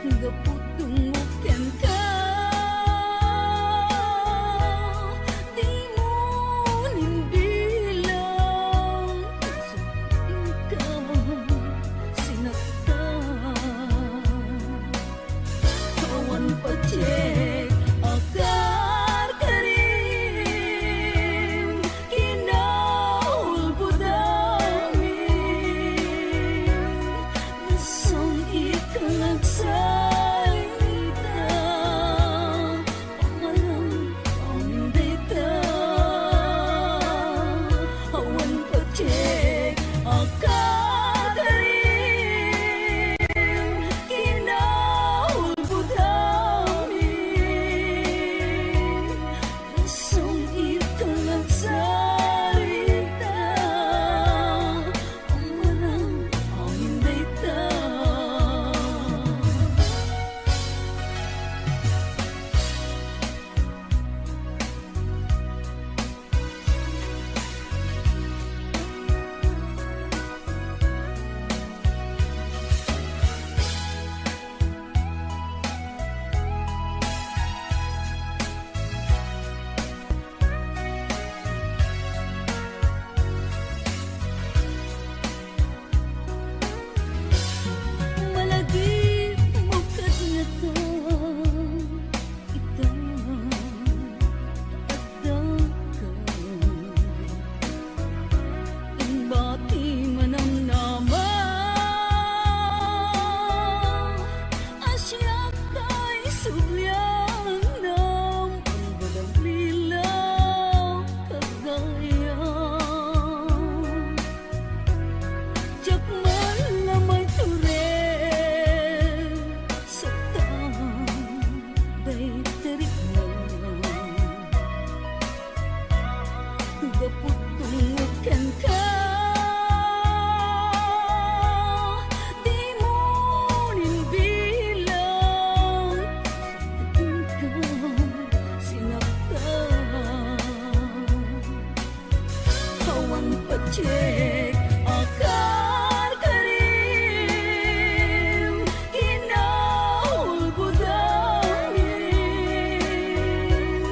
Gaputong ken ka, di mo nimbilang ikaw sinaktan. Kawan pacek akar karim, kinaulbudamin, nasong ikalag salita, pamalang pamindita. Kawan pacek akar karim, kinaulbudamin, nasong ikalag salita, pamalang pamindita. Malagi mokat nga ta, ita adaka, imbati manamnama, asyak kay sulyang nam, ang balang lilaw kagayang. Jak malamay turen sa tambay terik mo, gaputong ken ka, di mo nimbilang ikaw sinaktan. Kawan pacek akar karim, kinaulbudamin,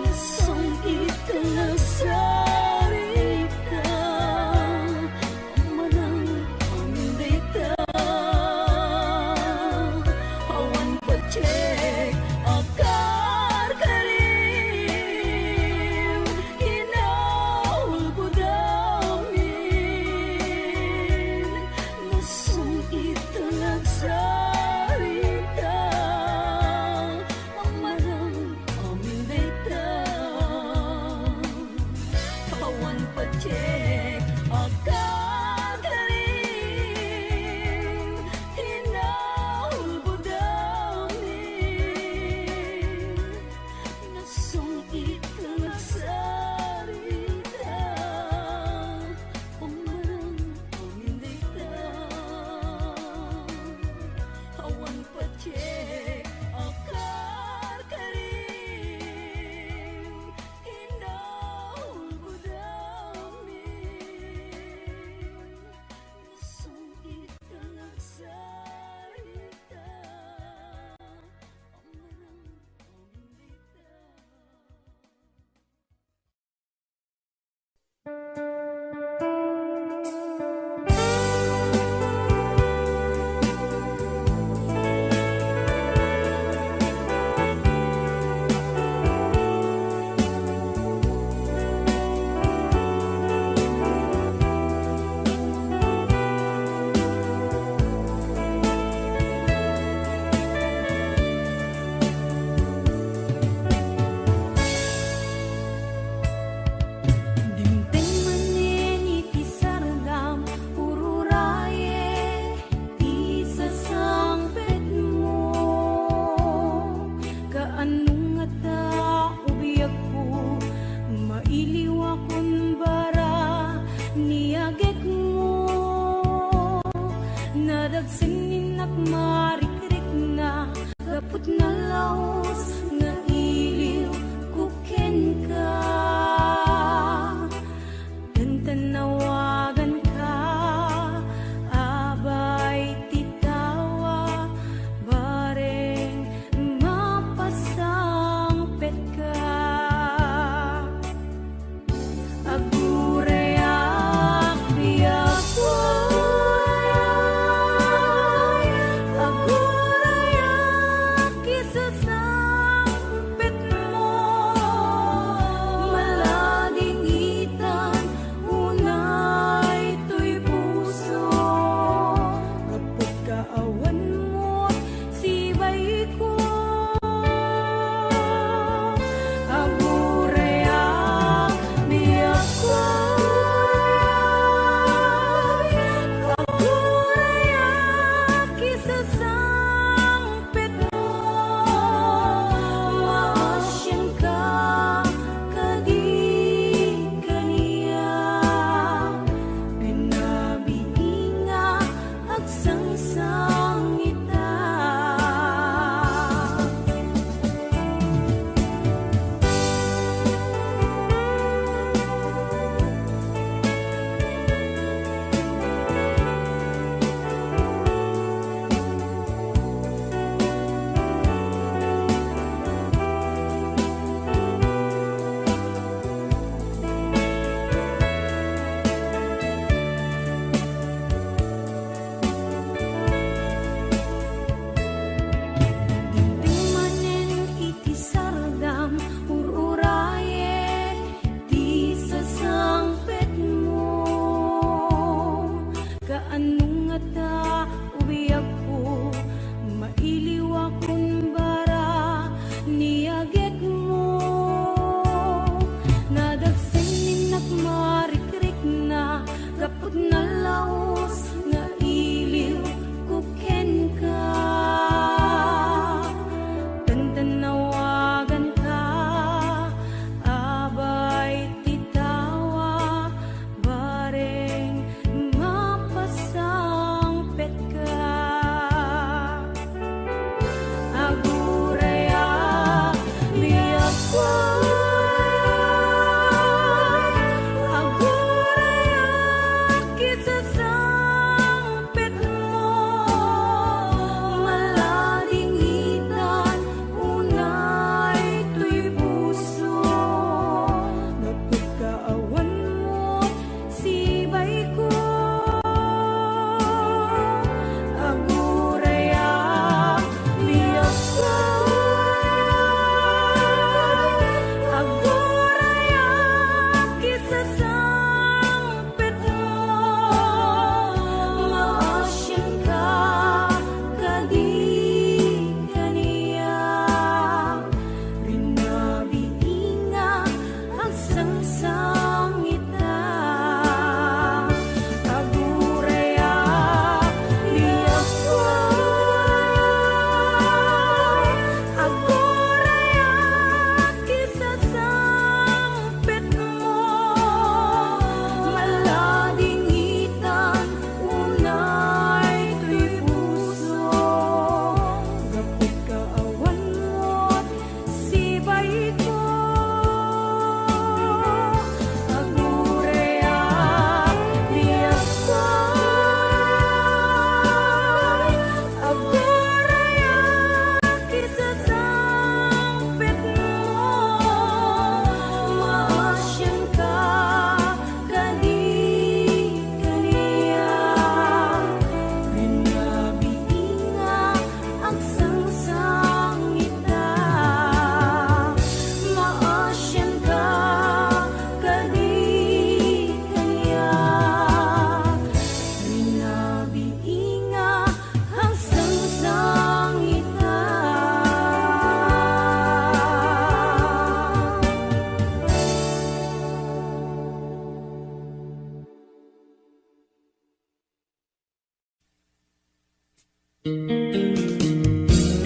nasong ikalag salita, pamalang pamindita. Kawan pacek akar karim, kinaulbudamin, nasong ikalag salita, pamalang pamindita. Kawan pacek akar karim, kinaulbudamin,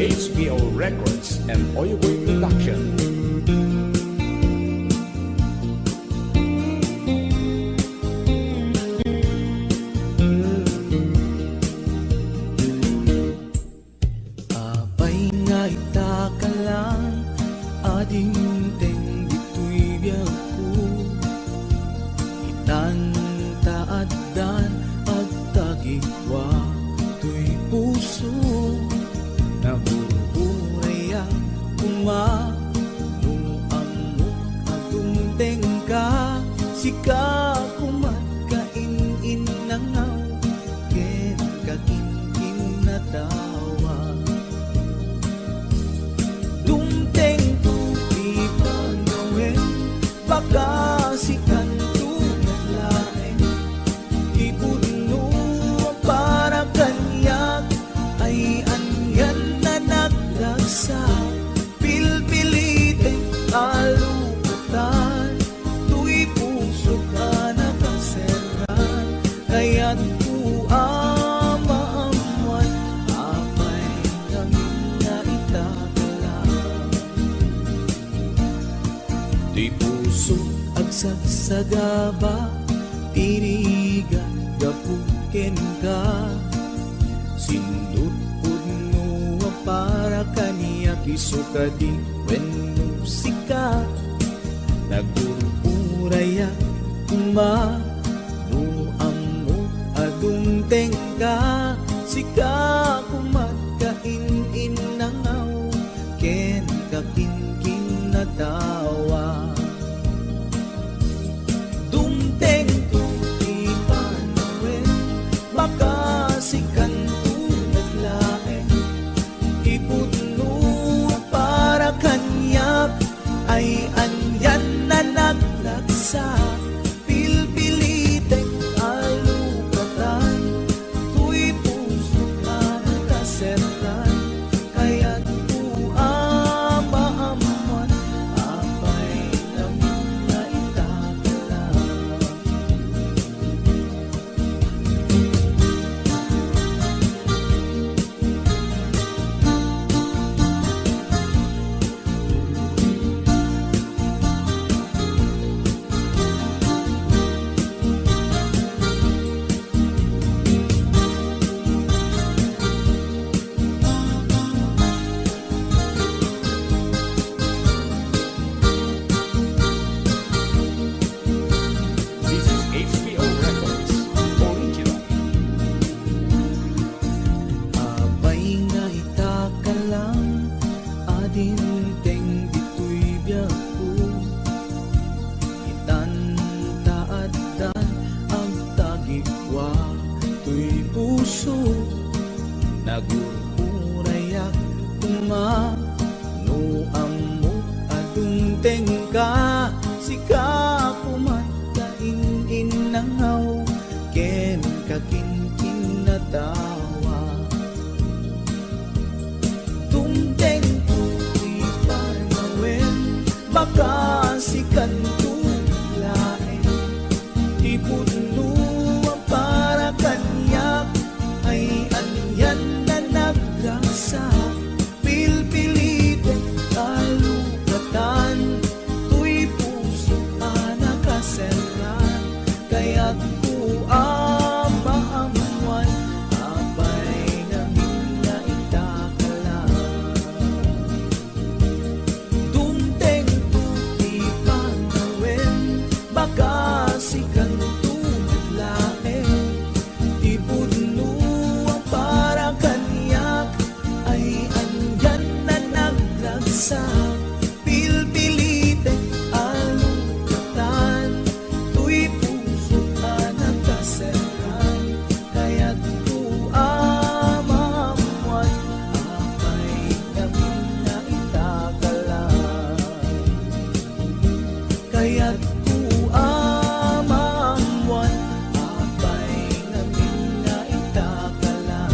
HBO Records and Oyoboy Production. Abay nga itaka lang, ading teng dito'y biyak ko. Itan-taadan at tagigwa to'y puso. Nabuburay ang nung amok atong tengka. Sika kumatkain-in nangaw, ken kakin-kin na tawa. Dumteng tupi pangawin, baka sikan tunalain. Ipuno para kanyak ay anyan na nagda. naglagsa, pilpilitin kalupatan, tuy puso ka nakaseran, kaya't kuamaamuan, apay kami na itagalan. Tuy puso agsagsagaba, tiriga gapuken ka, sindut pudno para kaniya kisuka di wenno sika, nagururaya kuma no ammo adungteng ka, sika kumatkain nangaw ken kakinkin na tawa. Dumteng to di panawen, baka sikan to naglaeng, ipudno para kanyak ay andyan na naglagsa, pilpilitek alukatan, tuy puso ka nakaseran, kaya't kuamaamuan, apay namin na itagalan. This is HBO Records, original. Abay nga itakalang, adinteng dito'y biyaku, itantaaddan ang tagikwa, to'y puso, nagururayak kuma, no ammo adungteng ka, sika kumatkain nangaw, ken kakinkin na tawa. Tumteng tu'y panawen, baka sikan laeng, ipudno para kanyak ay andyan na naglagsa, pilpilitin kalugatan, tuy puso ka nakaseran, kaya't kuamaamuan, apay namin na itagalan. Dumteng tu'y panawen, baka sikan laeng, ipudno para kanyak ay andyan na naglagsa, pilpilitin alukatan, tuy puso ka nakaseran, kaya't kuamaamuan, apay namin na itagalan. Kaya't kuamaamuan, apay namin na itagalan.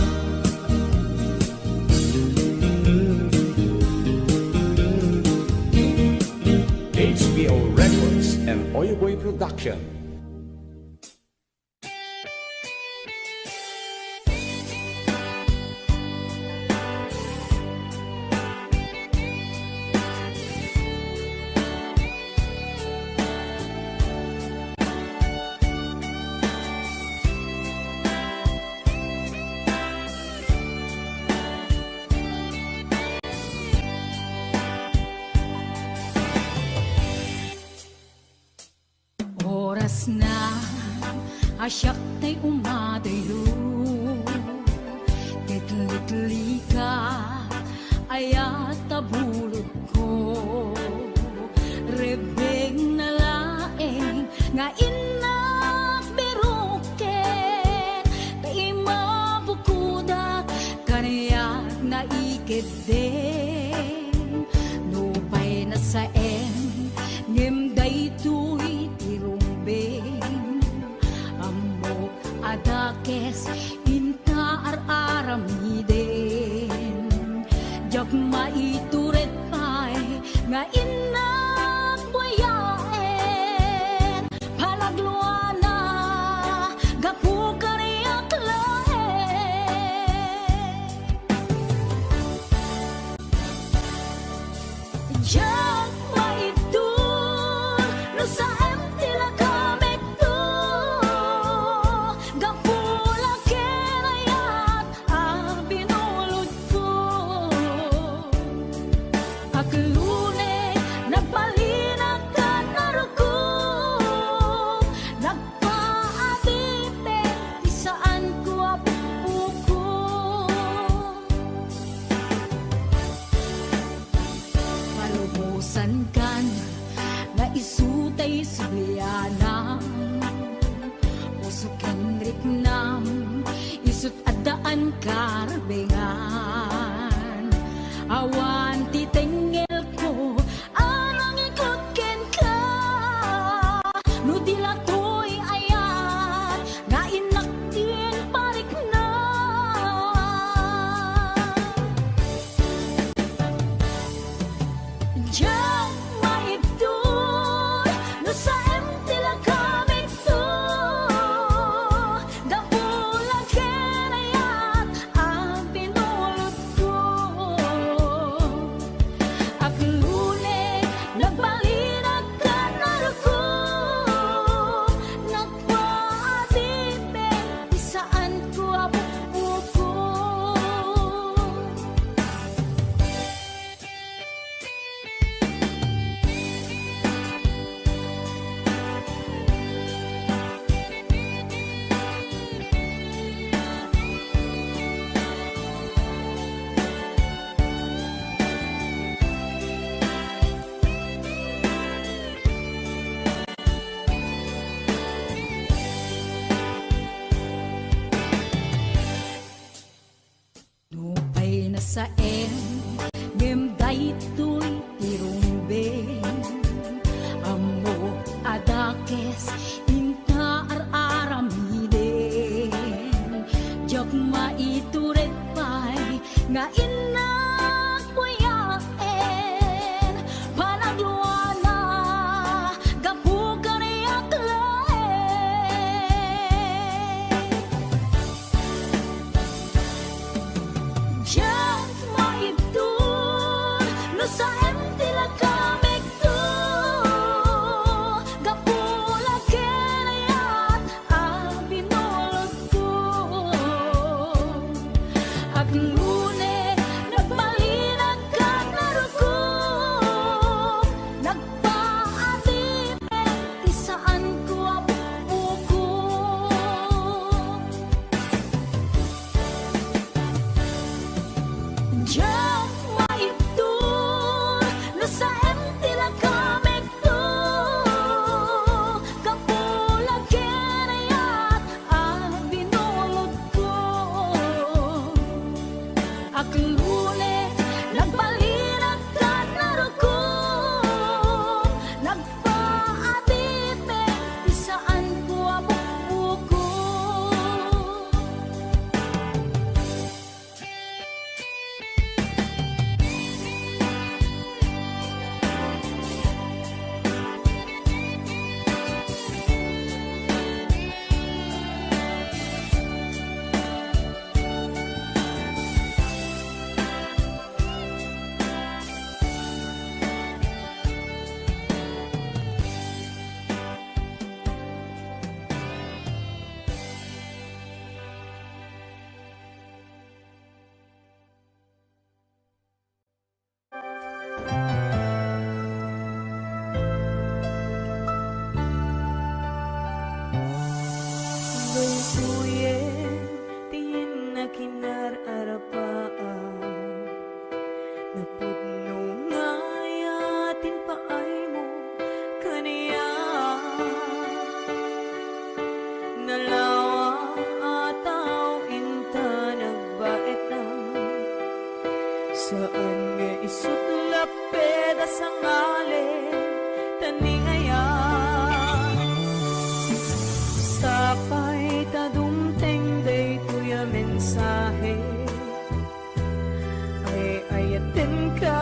HBO Records and Oyoboy Production. Oras na asyak ta'y umadayo, titli ka ayat tabulot ko, rebeng na laeng nga inak beruken, ta'y mabukudak kaniyak na ikeden, nupay na saen ngimday tuy tirumbeng, ammo adakes inta ar-aramiden, jak mai maituret pa'y nga inak buyaen palagluana gapu kariyak laen jak maitur no sa empty la kamek to gapula kenayat binulod ko aklune nagpalinag ka naruko nagpaadipe isaan ko apuko palubusan kan na isutay sublianam usok Henrik nam isut adaan karbengan awan titengel ko anang ikot ken ka no dilatoy ayat nga inaktin parik na Diyan maibdoy no sa empty la kamig to gapulang kenayat ang pinulot ko aklune nagbalinag ka naruko nagpaadipe isaan ko apuko Nupay na sa ngem daytoy tirumbeng amo adakes inta aramiden jak maituret pa'y nga inak buyaen panagluana gapu kariyak laen Diyan maibdoy no sa empty la kamig to gapula kenayat ang binulot ko aklune nagbalinag ka naruko nagpaadipe isaan ko apuko Diyan maibdoy no sa empty la kamig to gapulang kenayat ang binulot ko aklune nagbalinag ka naruko nagpaadipe isaan ko apuko Baytuyen, tiyin na kinararapaan napudno nga yatin paay mo kaniya nalawa ataw inta nagbait na saan nga isut lapeda sa ngalen taningayan sapay tadumteng daytoy a mensahe ay ayaten ka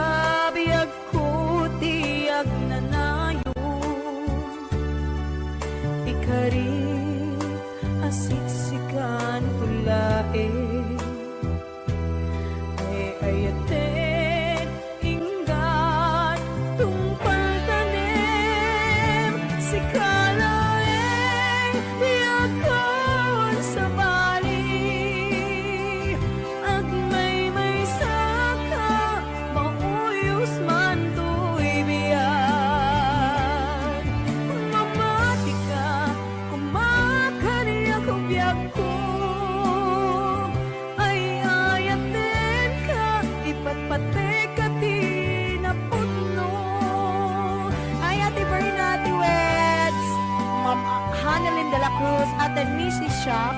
Cruz at the Nishi Shop.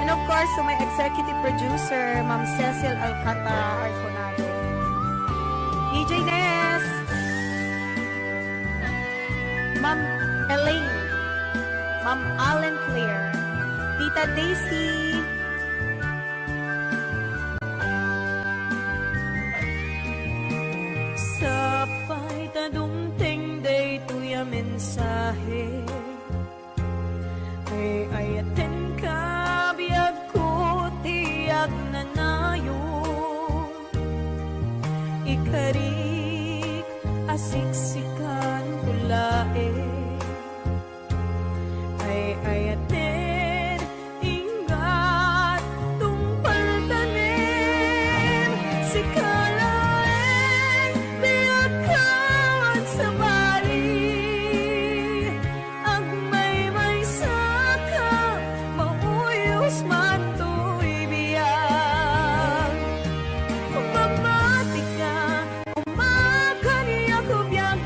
And of course, to my executive producer, Ma'am Cecil Alcantara Arconado. DJ Ness, Ma'am Elaine, Ma'am Allen Claire, Tita Daisy, Sapay tadumteng day tuya mensahe ay ayaten ka biyag ko tiyak nanayo ikarik asiksikan kulae ay ayaten ingat tungpal tanim si kalaeng biyag kawan sa bali ang may saka mauyos matoy biyag kumamati ka umakani ako biyag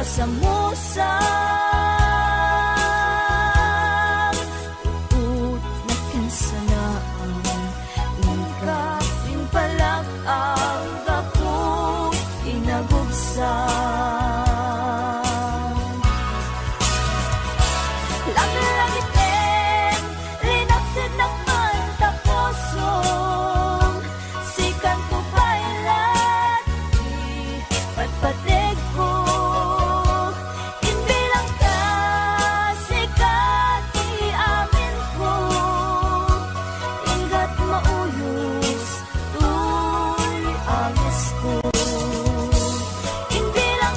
masamusang uot na kinsanaan ikatin palag ang gako inagubsang langit-langitin linapsid naman tapusong sikan ko pailat patpatig ko inbilang ka sikat iamin ko ingat mauyos tuy angis ko inbilang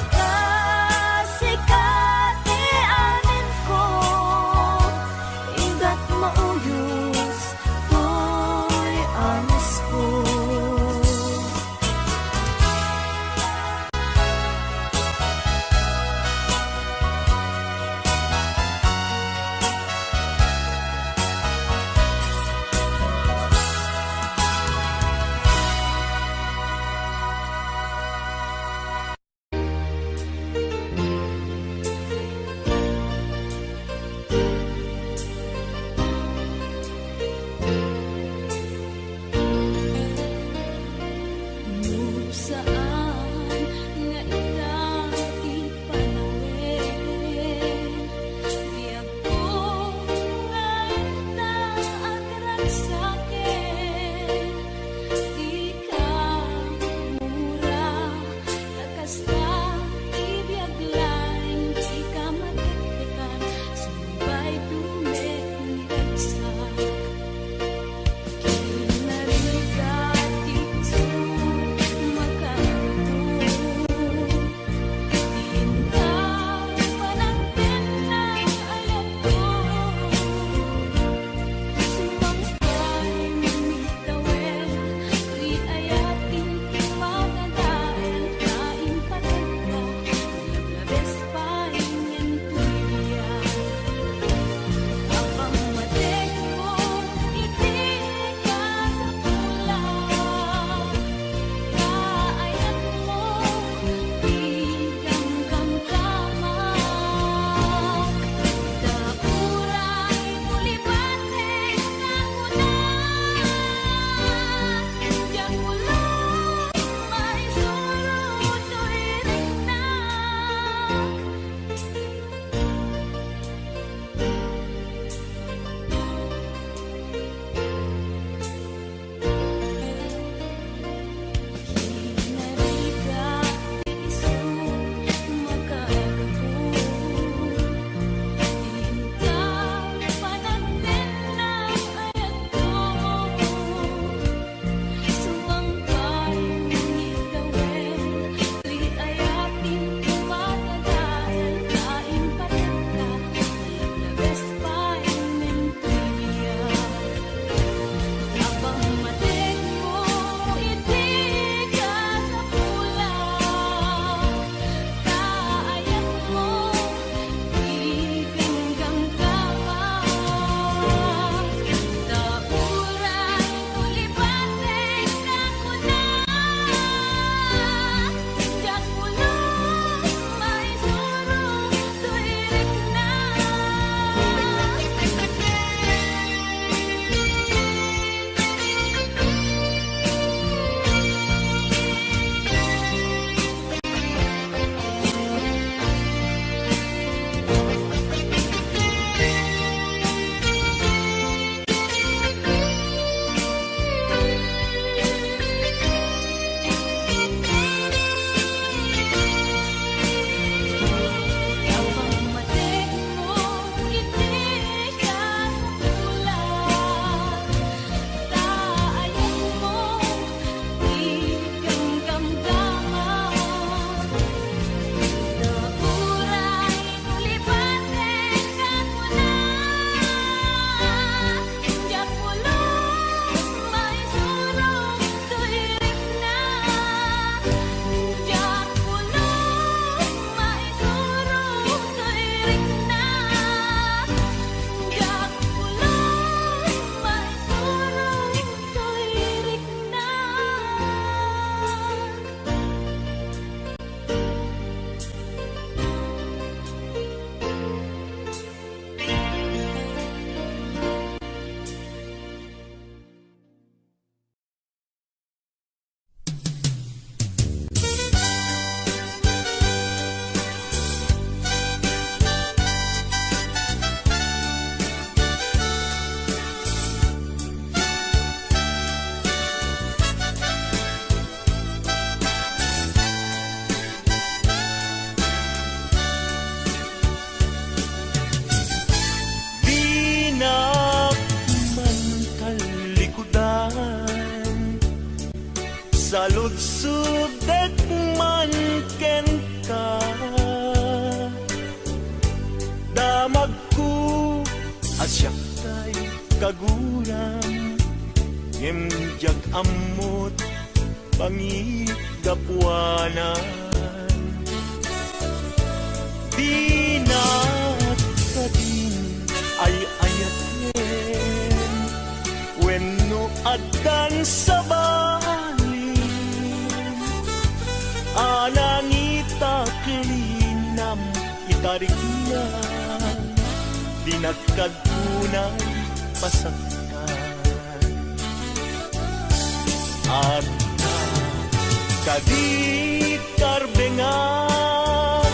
Saludsudek man ken ka, damag ko asyak kay kagulang, ngimjag amot pangigapuanan. Di na kadin ay ayaten, wenno addan sa balin, anangita kilinam itarikyan, di nagkadunay pasaktan. At kadi karbengan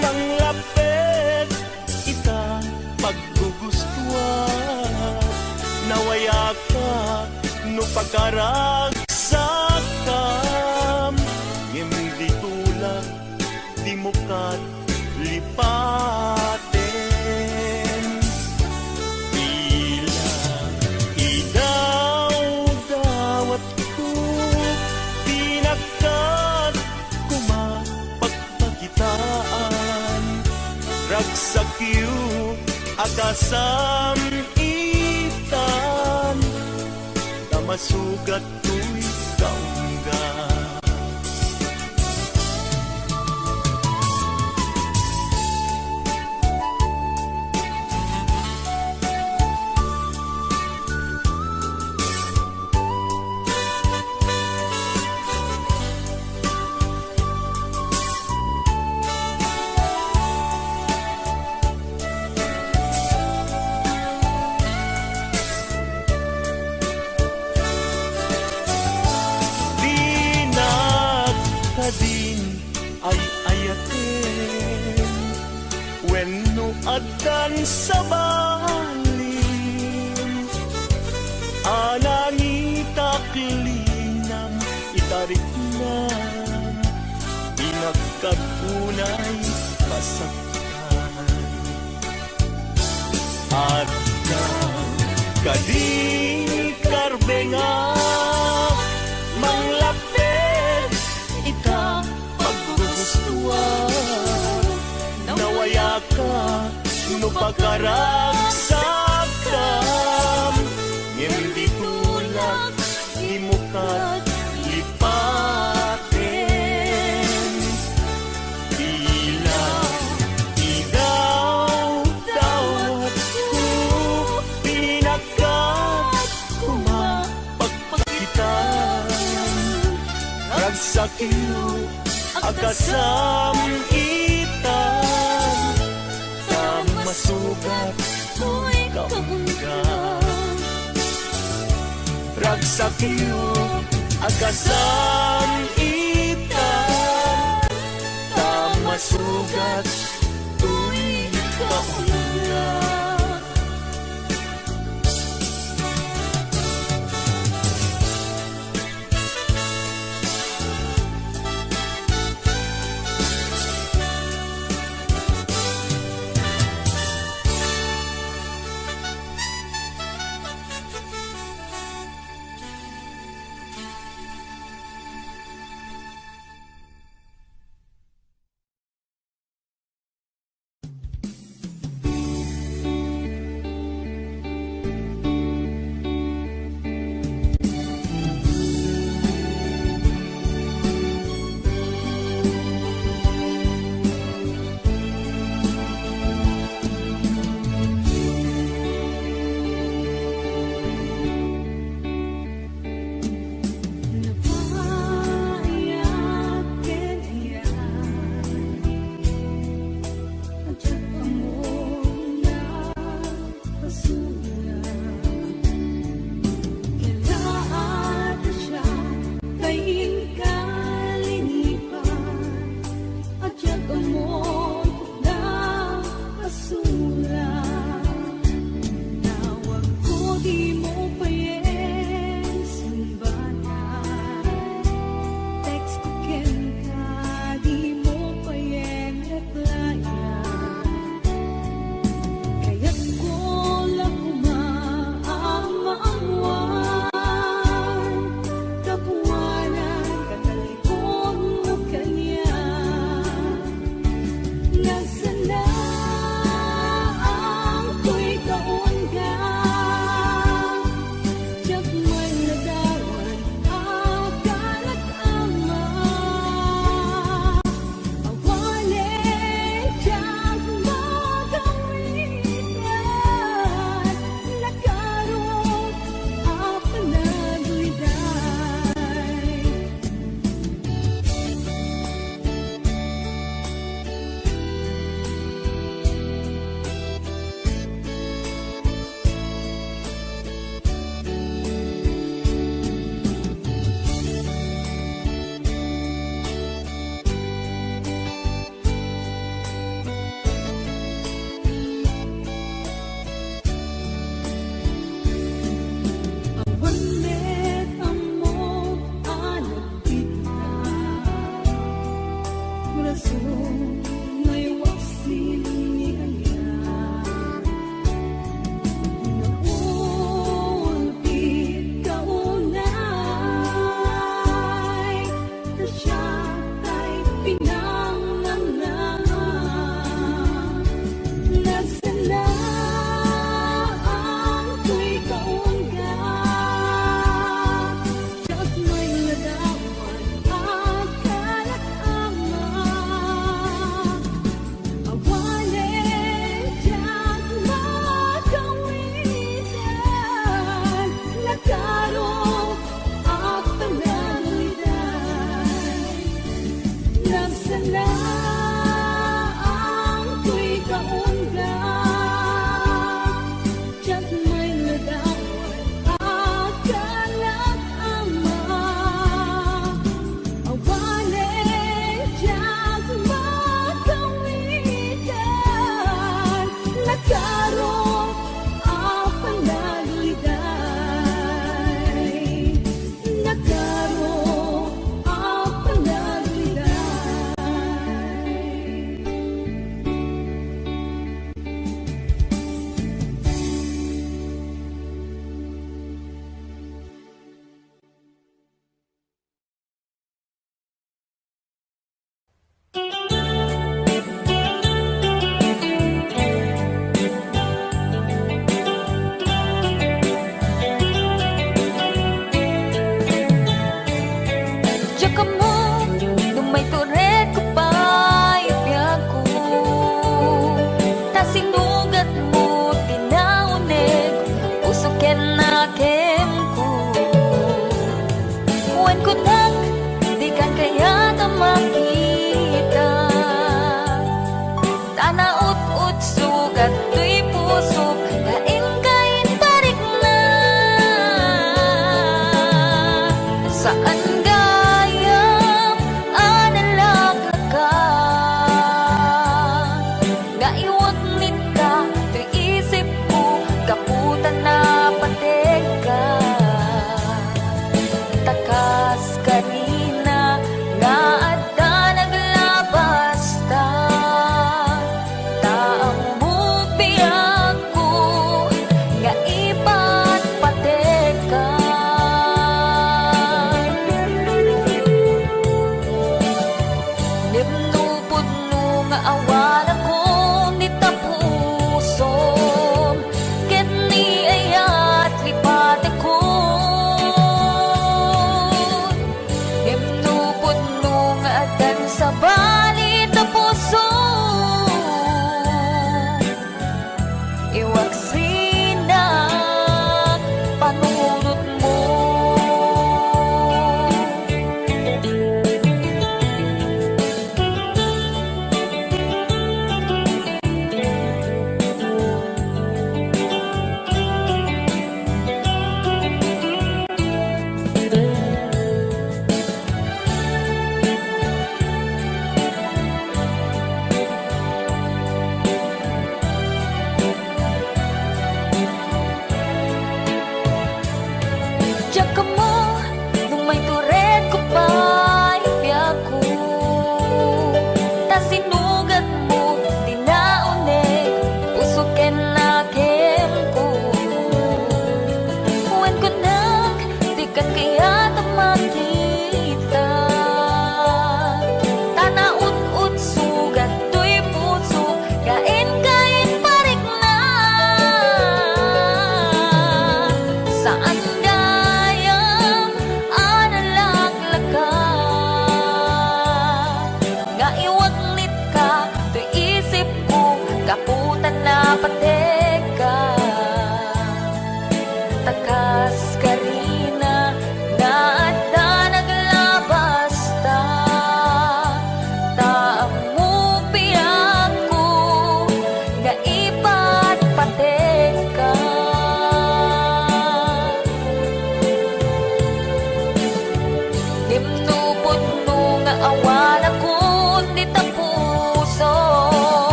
manglapet ita paggugustuhan, nawaya ka no pagkaragsakam, hindi tulad di mo kat lipaten. Tila idaw-dawat ko, tinakat kumapagpakitaan, ragsakyo akasam itan, masugat ko'y kaungga. Addan sa balin, anangita kilinam itarikman, inagkapunay pasaktan. Addan kadi karbenga manglapet ita paggugustuhan, nawaya ka no pagkaragsakam, hindi tulak di mo kat lipaten. Tila idaw-dawat ko, pinakat kumapagpakitan, ragsakyo akasam itan, masugat ko'y kaungga. Ragsakyo akasam itan, masugat ko'y kaungga.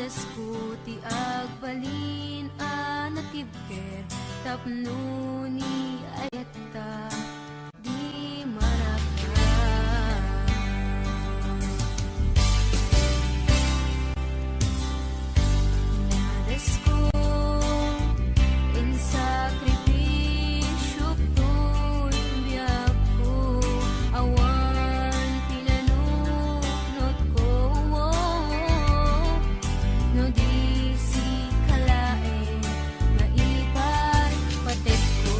ko ti agbalin anatibker tapno ni ayata di maraka. Nadas ko in sakripisyo to'y biyak ko awan pinanunot ko no di si kalae maipar patet ko.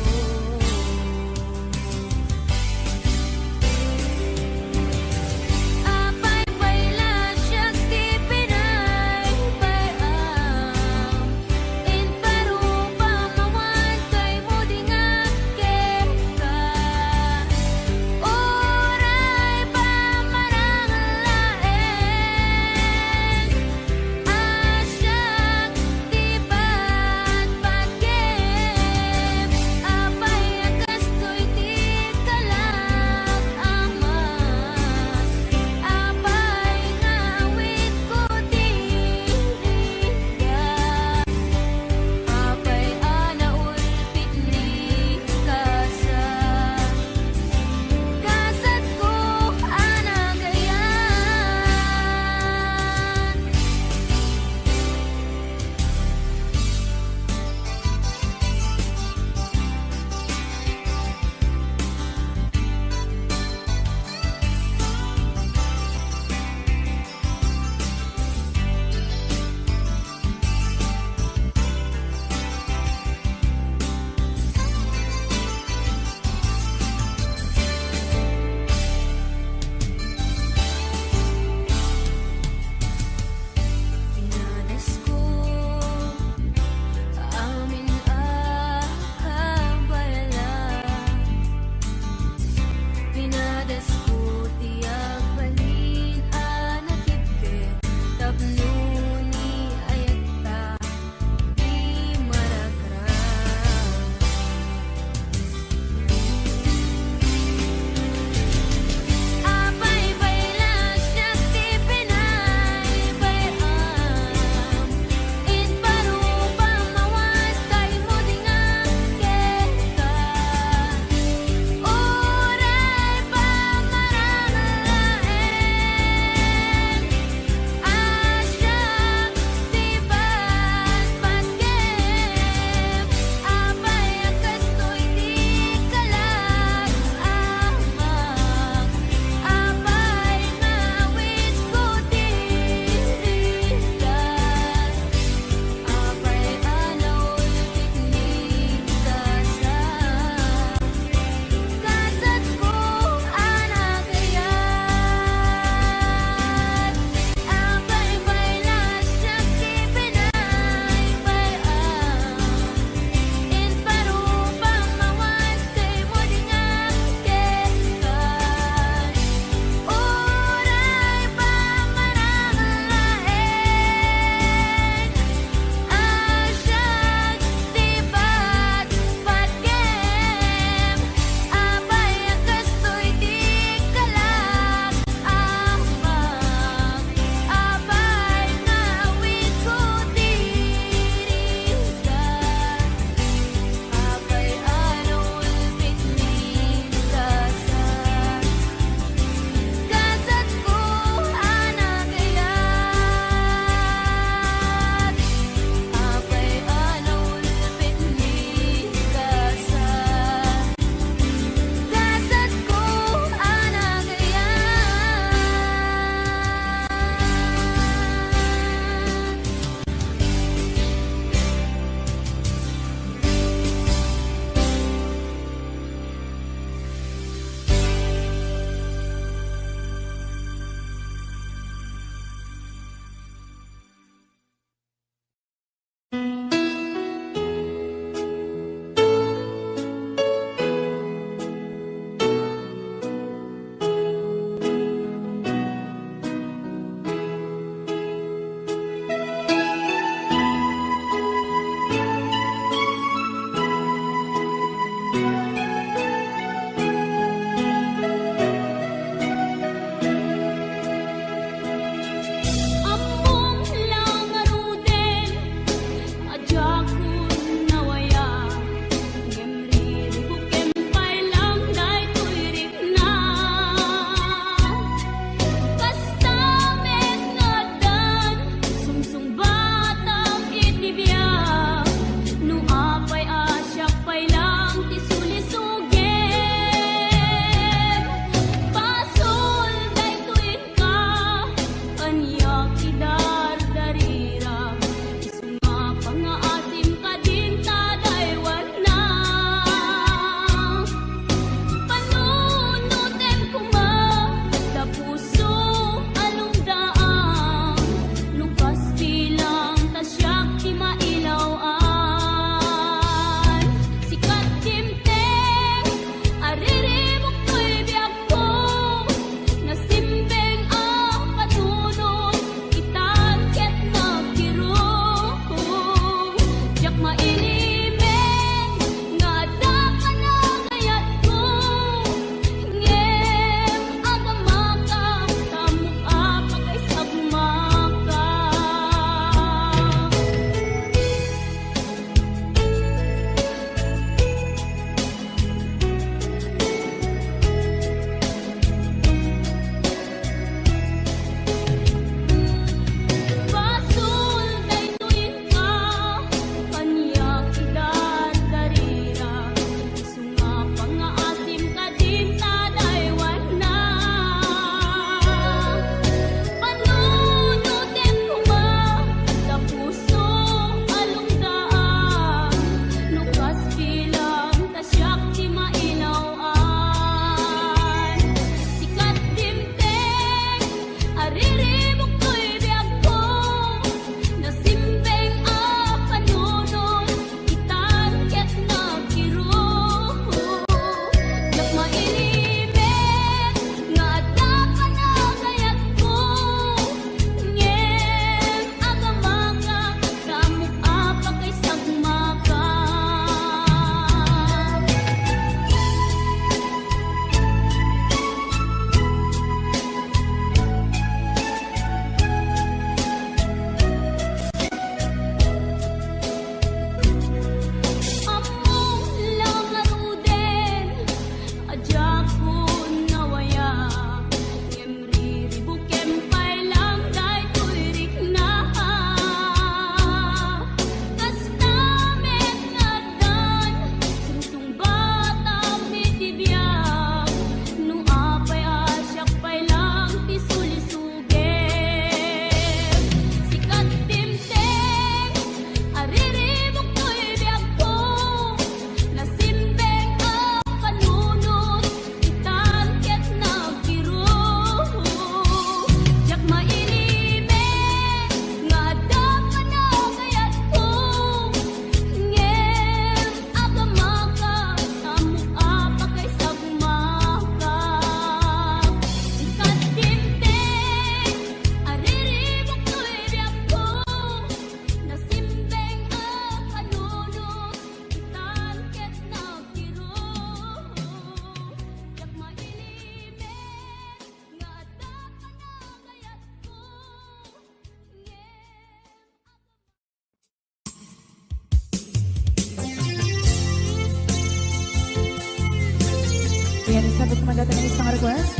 Yan, sabot naman dati ng isang request.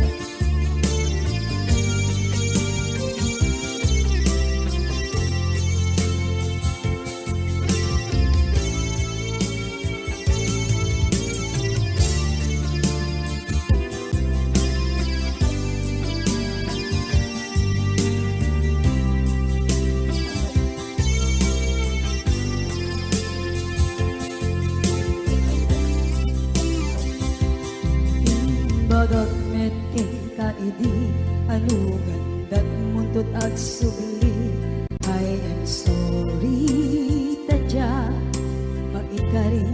Bagat metin ka idi anugan dat muntot ag subli. I am sorry tadya maikari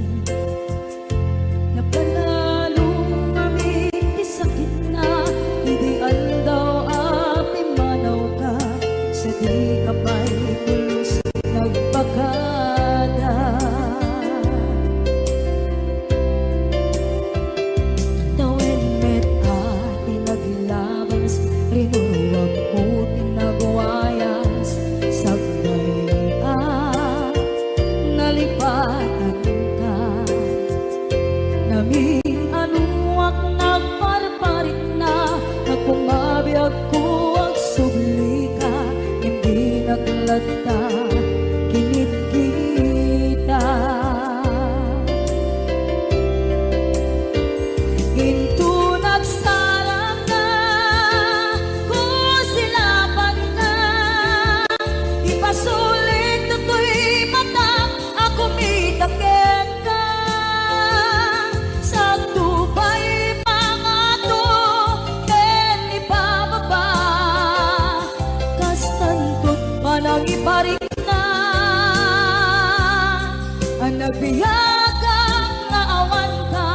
napanalong kami di sakit na ideal daw api manaw ka sa di kapay tulos nagpakada. Rinuwag ko tinagwayas sagbay nalipatan ka namin anuak nagparparit na nagkumabiyag ko ang subli ka hindi naglata kinit kita into nagsalang na sulit to'y mata ako mitakit ka sa tubay mga to ken ipababa kastantot manang iparik na ang nagbiyagang nga awan ka.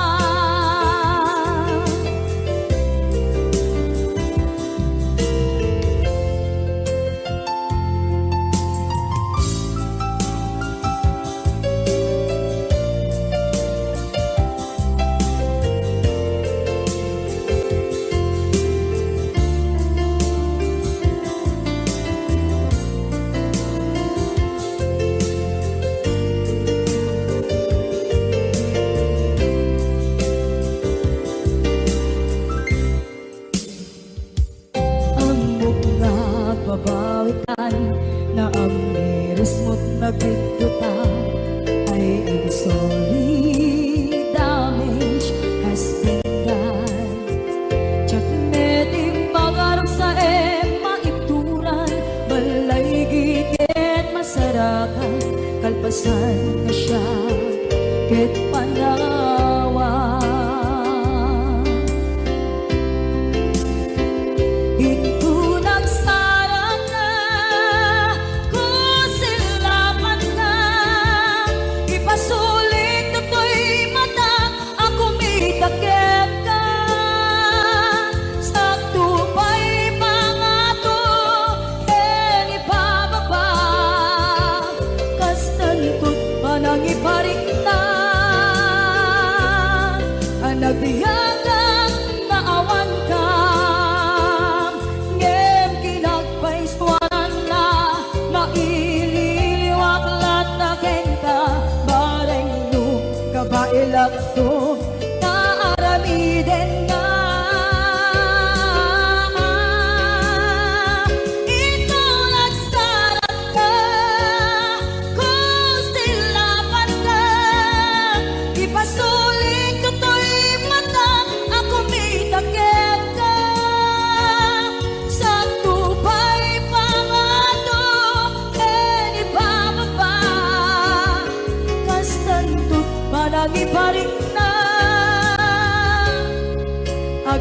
Babawikan na ang miris mo't nagpituta. I am sorry, damage has been done. Tsak meting pangarap sa maituran balay gigit masarakan kalpasan na siya ket panawa. Nang iparik na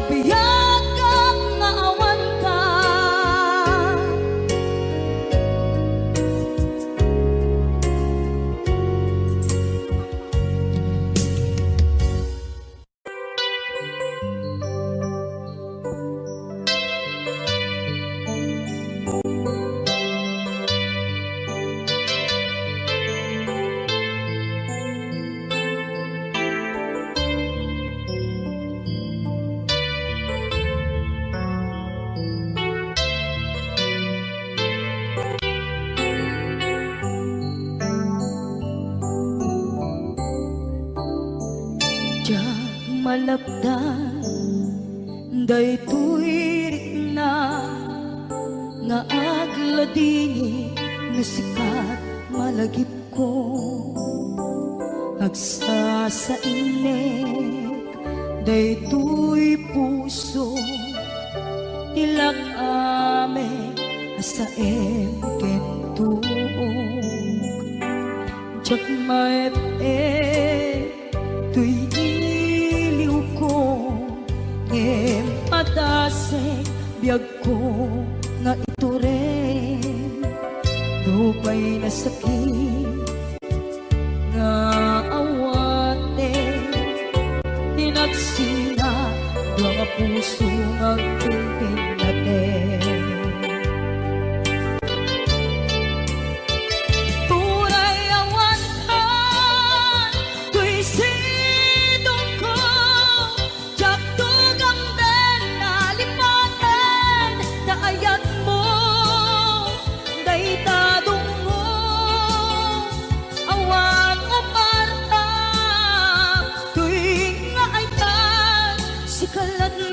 Nagbiyak kang nga awan ka. Diyan malapdan, daytoy na nga agladingi nga sikat malagip ko. Agsa sa inek, daytoy puso tilak ame asaem kentuog. Diyak tuy iliw ko ngem padase biyag ko nga ito rin lupay na sakit nga awate tinagsina mga puso nga kumpin natin.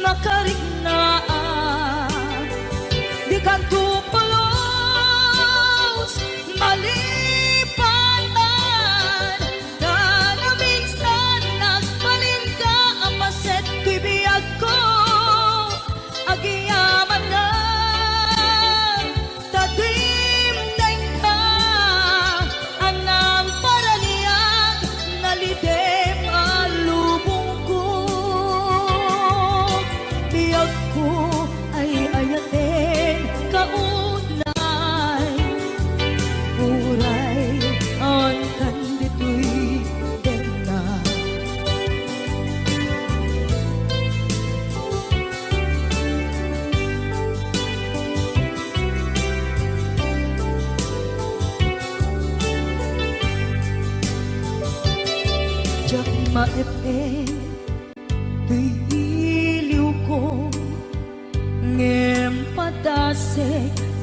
Makarignaang di kan tupulos malipatan na minsan nagbalin ka ang paset bibiyag ko agiyaman na tatimdeng ka anang paraniag nalidem alubong ko biyag ko ay ayatin kaunay uray ang kandito'y dena. Diyak maepin tuy iliw ko ngem padase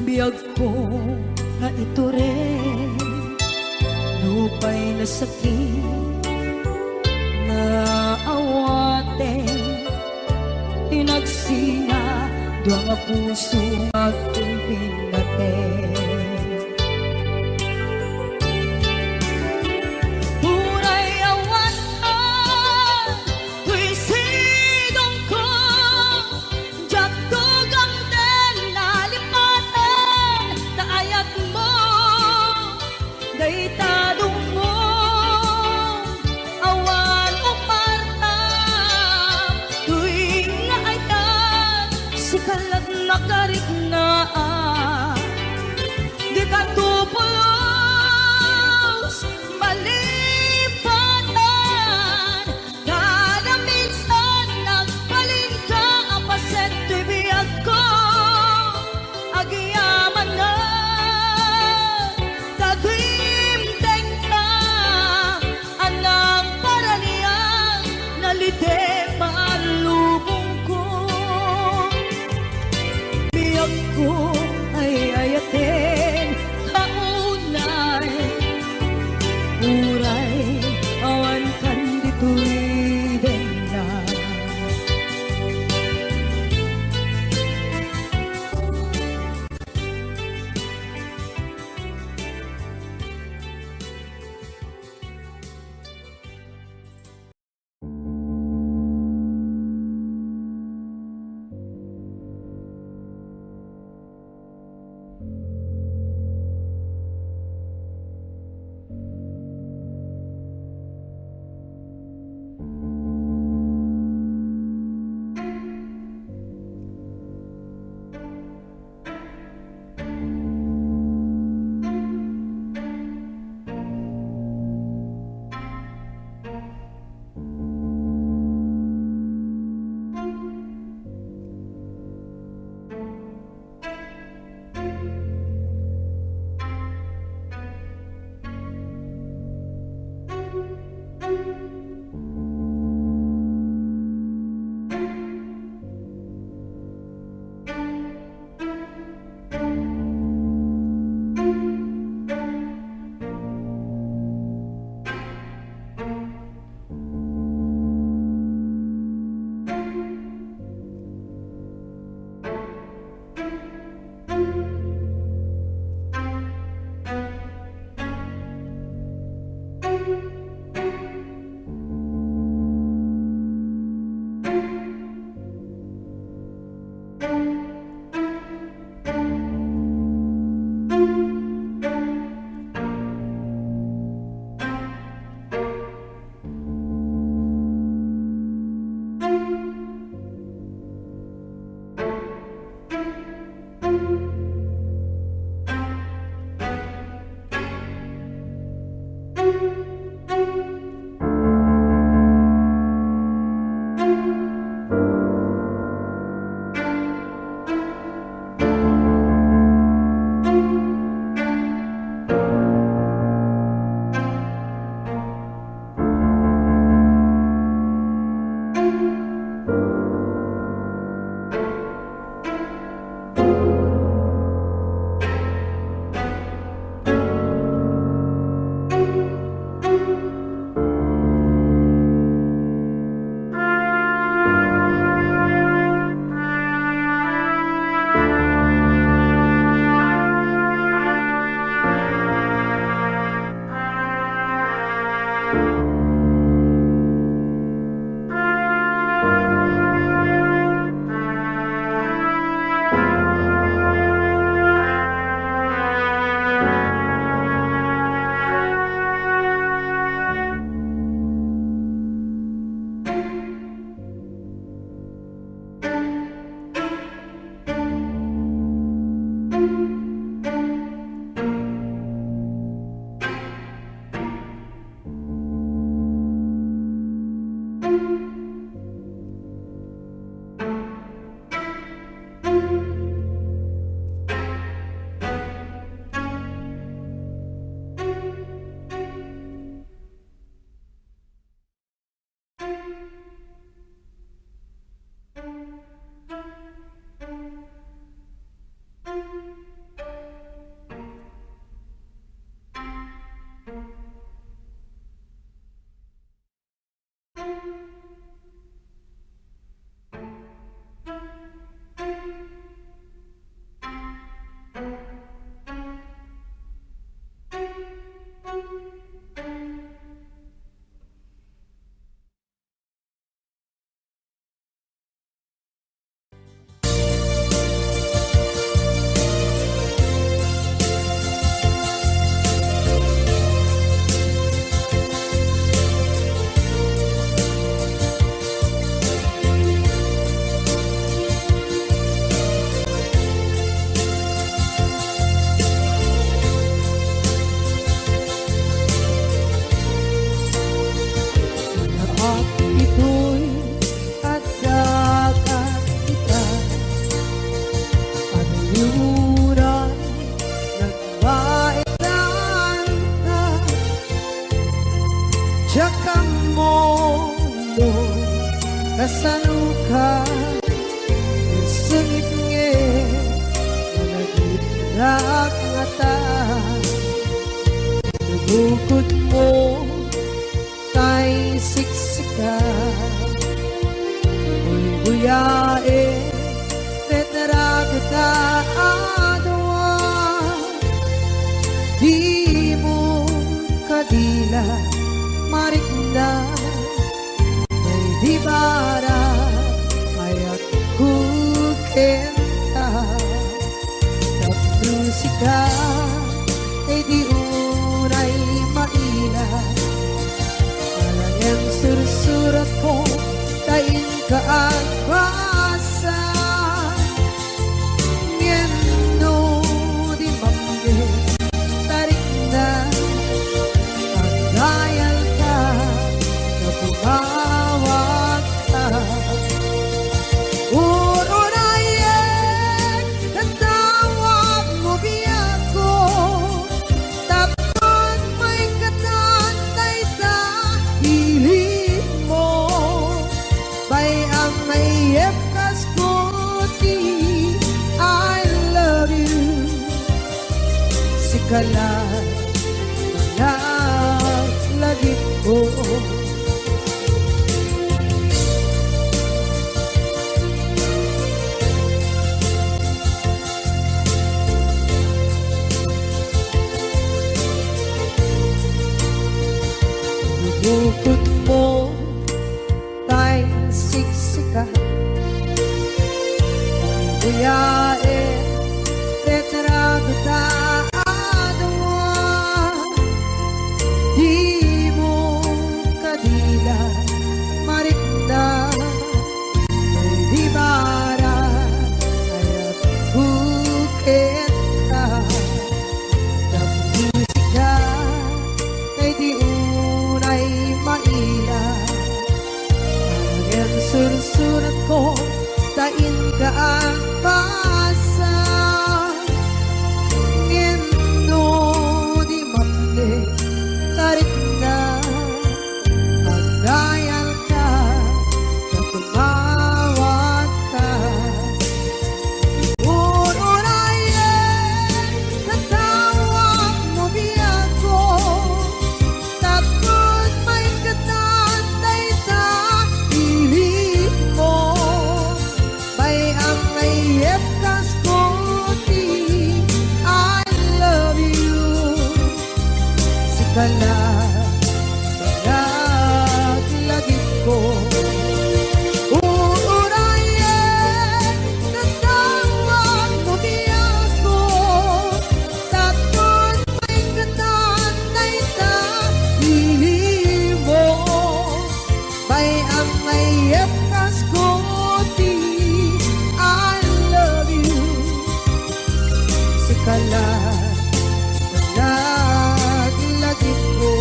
biyag ko nga ito rin lupay na sakit na awate tinagsina doa nga puso nga kumpin natin. Nakarignaang di ka tupulos malipatan na minsan nagbalin ka ang paset bibiyag ko agiyaman na tagimdeng ka anang paraniang nalide malubong ko biyag ko kenta musika ay di unay maila alang sursurat ko tain ka at basa miendo di mamge tarik na pagdayal ka na tumawag ka ururayan natawag mo biyak ko tapos may katantay sa hiling mo bayang may epkas ko ti I love you sikalan lagi ko bukod mo tayong siksika buyae retrado taadwa di mo kadila marikda ay di bara ayat bukit ka ng musika ay di unay maila ang sursurat ko tain ka ang pasa ngendo di mamde tarik na pagdayal ka na tumawag ka ururayan natawag mo biyak ko tapos may katantay sa hiling mo bayang may epkas ko ti I love you sikala lagi ko ururayan natawag mo biyak ko tapos may katantay sa hiling mo bayang may epkas ko ti I love you sikala lagi ko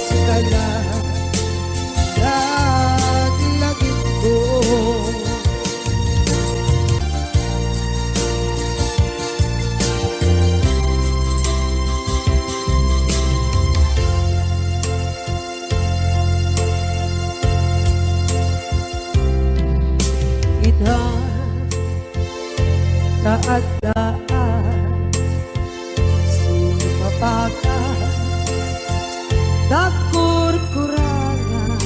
sikala lagi ko ita taadaan sumapaka nakurkurangan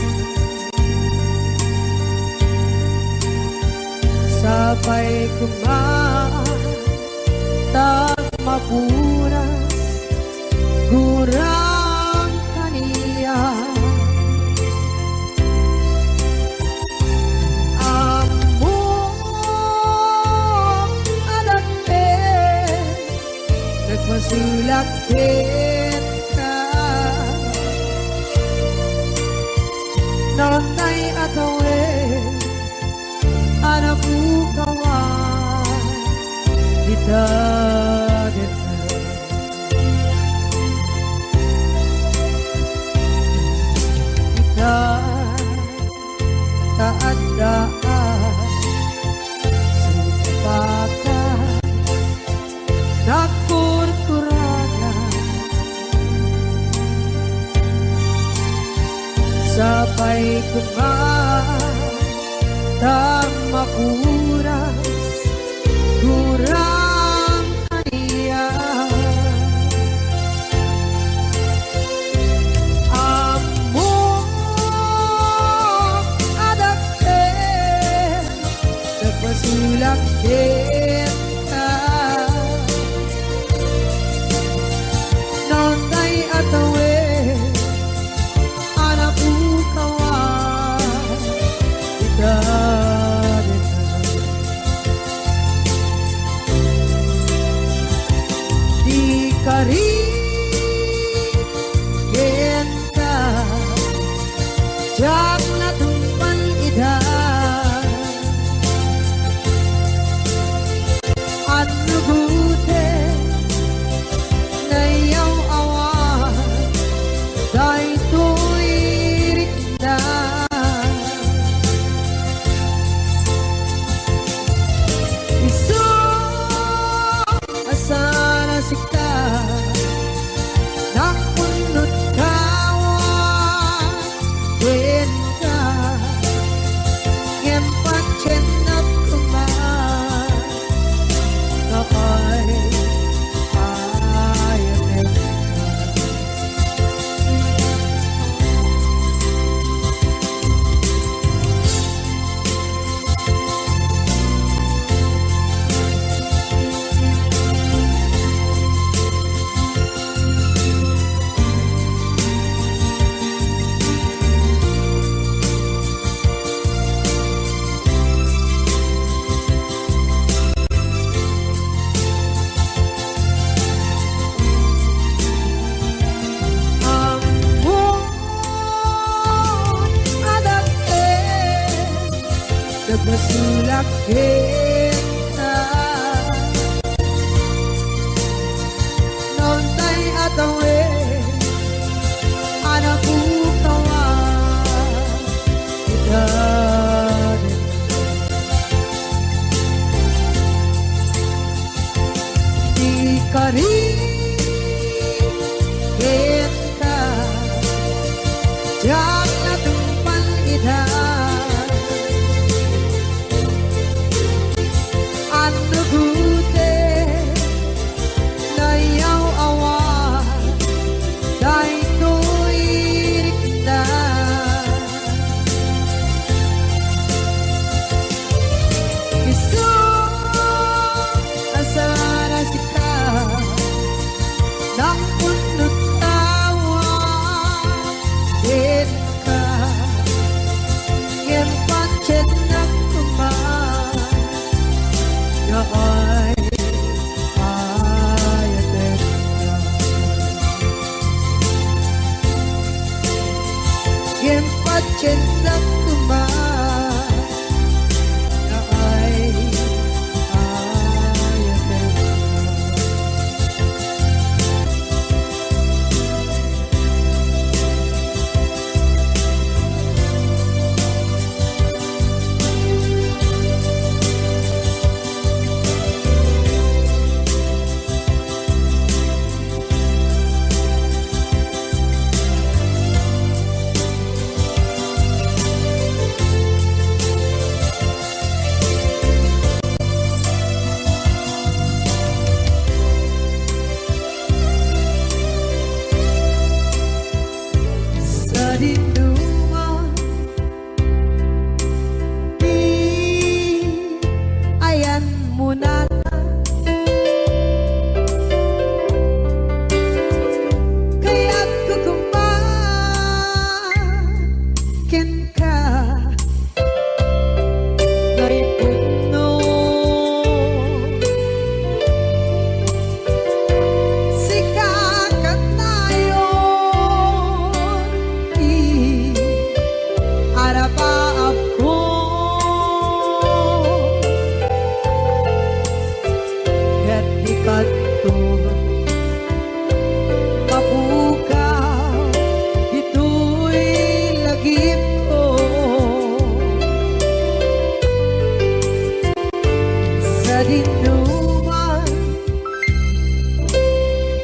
sabay kumaan tak mapunas kurang kaniya nagmasulak ka nonay atawe anak bukawan kita kita taadaan sumpakan nakurkurangan sabay kumaan tak makuras kurang kaniya amo adakte nagmasulak kita nonday atawe anak bukawan kita nagmasulak kita noon tay atawe anak bukawa kita di kari kita jangan tumpal kita Anugute Nayaw awa Dahil tuirik na Isu Asara sika Nang punot tawa Din ka Yan pancet ng kumang ay ayaten ka Yan pancet ng kumang ay ayaten ka Sa dinungan di ayan mo na kaya't kukumpakin ka ngay puno sikakat tayo arapaap ko at ikanto mapukaw ito'y lagip ko sa dinuman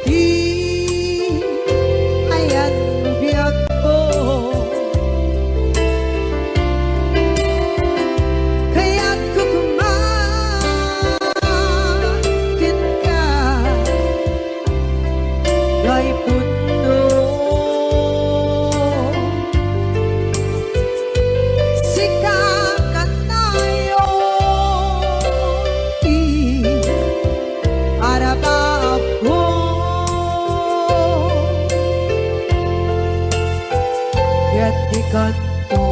di ayan biyak ko kaya't kukumakin ka ngay puno sikakat tayo arapaap ko at ikanto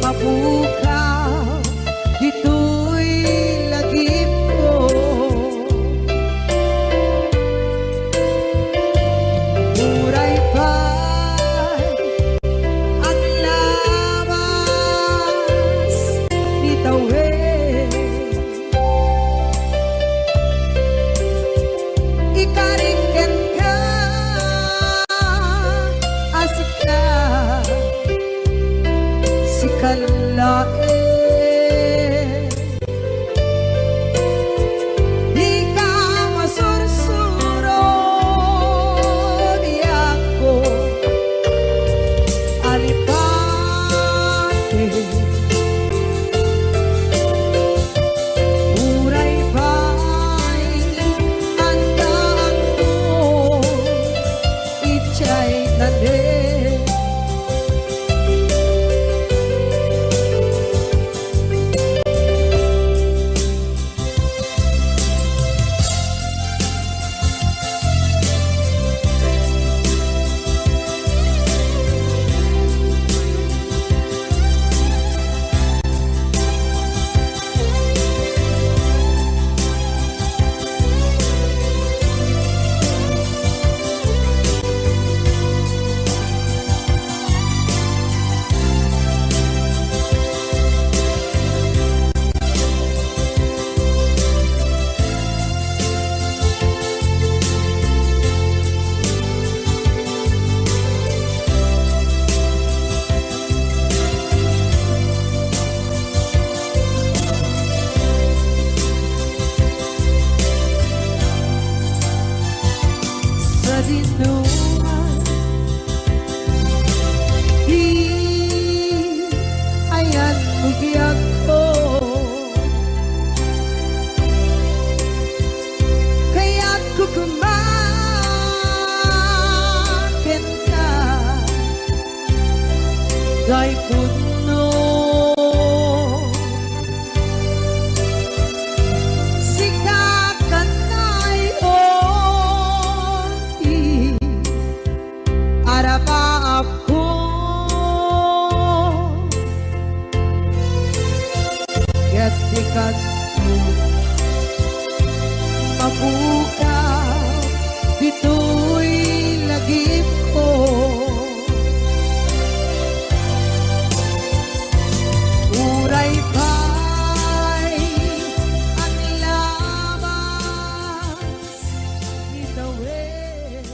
mapukaw dito'y lagip ko muray pa'y ang labas ni Tawid ikariken ka asik ka si kalae di ka masursuro di ako alipate muray pa'y andaan ko ichay nade ubiyag ko. Kaya't kukumakin ka kay puno. Sikakan na'y onti arapa ako. Kaya't ikat mo mabukaw dito'y lagip ko. Uray pa'y ang labas itawid.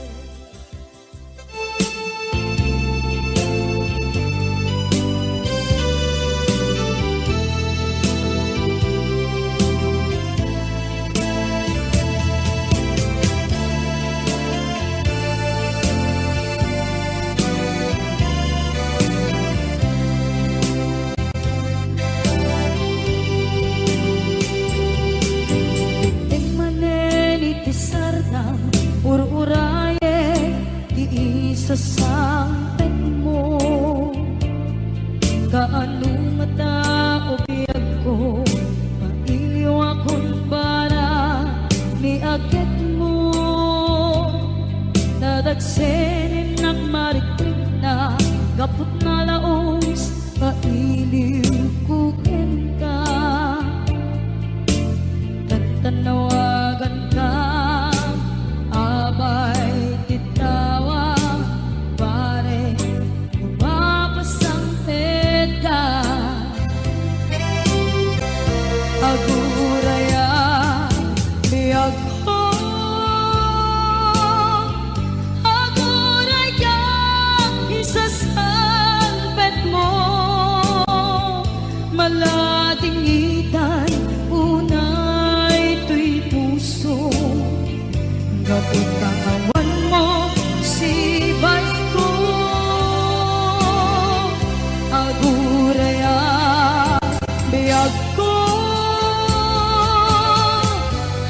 Ururaye di isa sampet mo, kaano mata o biyag ko, mailiw akong para ni agad mo. Nadagsenin ng marikrik na gapot na laos, mailiw kukin ka. Tanawagan ka, abay titawa, pare mapasampit ka. Aguraya biyag ko, aguraya isasampit mo. Malating itan unay to'y puso, gapit kawan mo sibay ko. Aguraya biyag ko,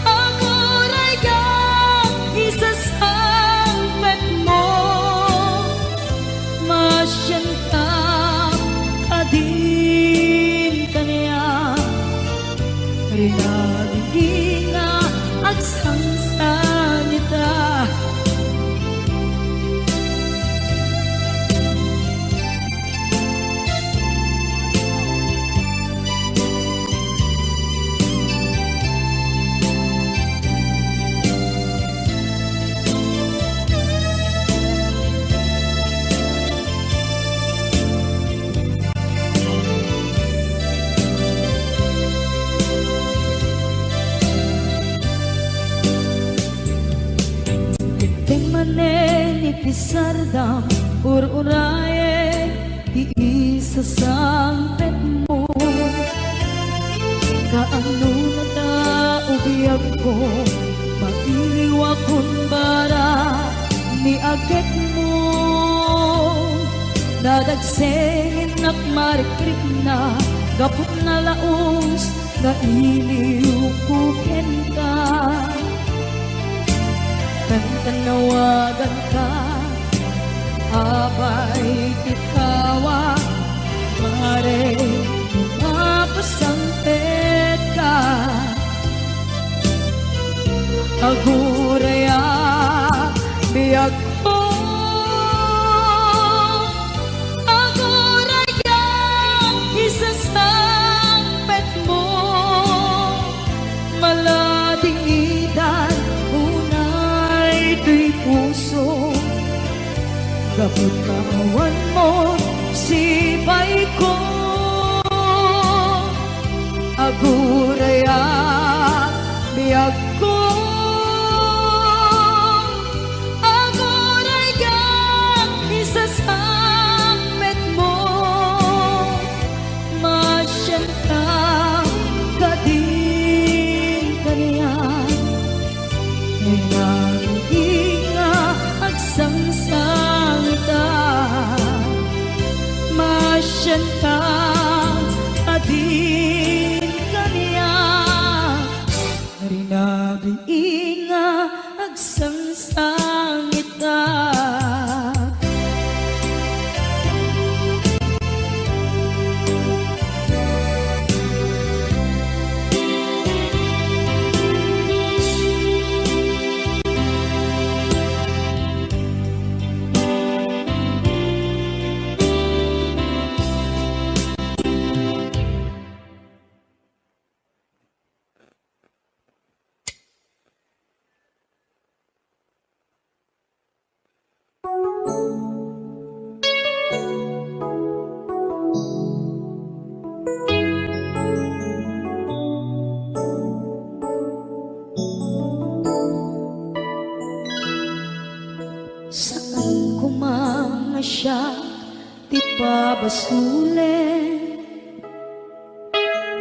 aguraya isasampit mo. Masyan ka kadin kaniya, rinaging nga agsansanita. Pisardam ururaye di isa sampet mo, kaano mata ubiyag ko, mailiw akong bara ni agad mo. Nadagsengin at marikrik na gapot na laos, na iliw kukin ka. Tanawagan ka, abay titawa, pare mapasampit ka. Aguraya biyag ko, aguraya isasampit mo. Malating itan ito'y puso, gapot kawan mo sibay ko. Aguraya biyag ko, aguraya isasampit mo. Masyan ka kadin kaniya, masyan ka ipabasulit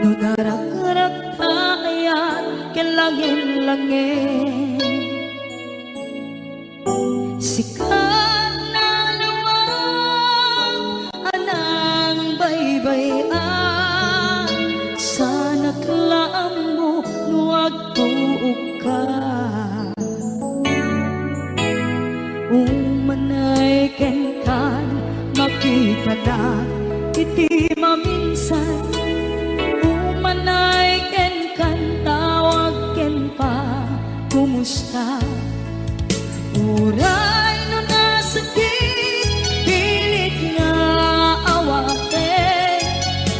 no darak-darak tayan kelangin-langin sikat na luwag anang baybayan sana't laam mo nuwag tuog ka umanay ken kan makita na iti maminsan umanay ken kan tawag ken pa kumusta uray no nasakit pilit nga awate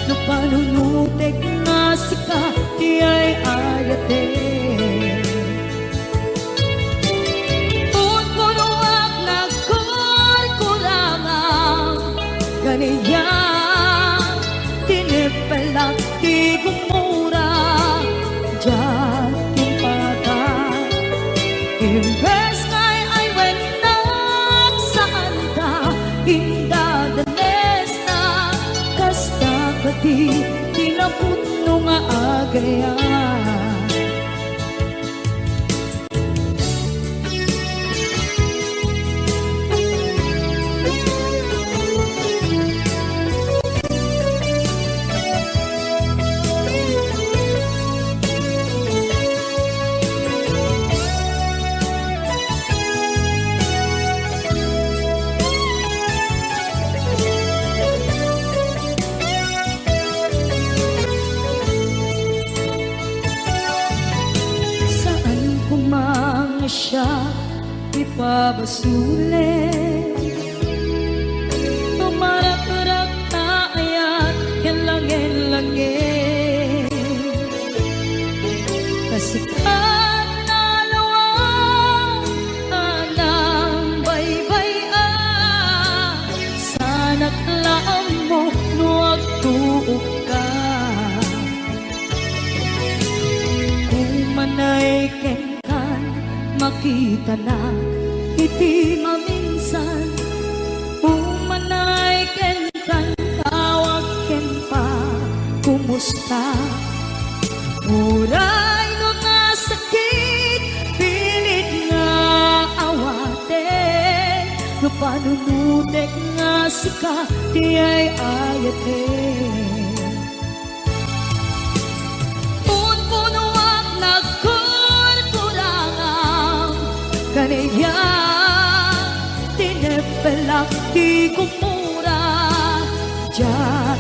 no panunutek nga sika di ay ayate unpunuak nagkurkurangang ganiya tinipelak di gumura diyan timpagan imbes ngay ay wenak saan ka indadanes na kasta kati tinaputno nga agayan siya ipabasulit tumarak-rak na ayat yan langin-langin kasikat na lawang anang baybayan sana't laam mo nuwag tuog ka umanay ken makita na iti maminsan umanay ken kan tawag ken pa kumusta uray no nga sakit pilit nga awate no panunutek nga sika di ay ayate kaniya tinepelak di kumura diyan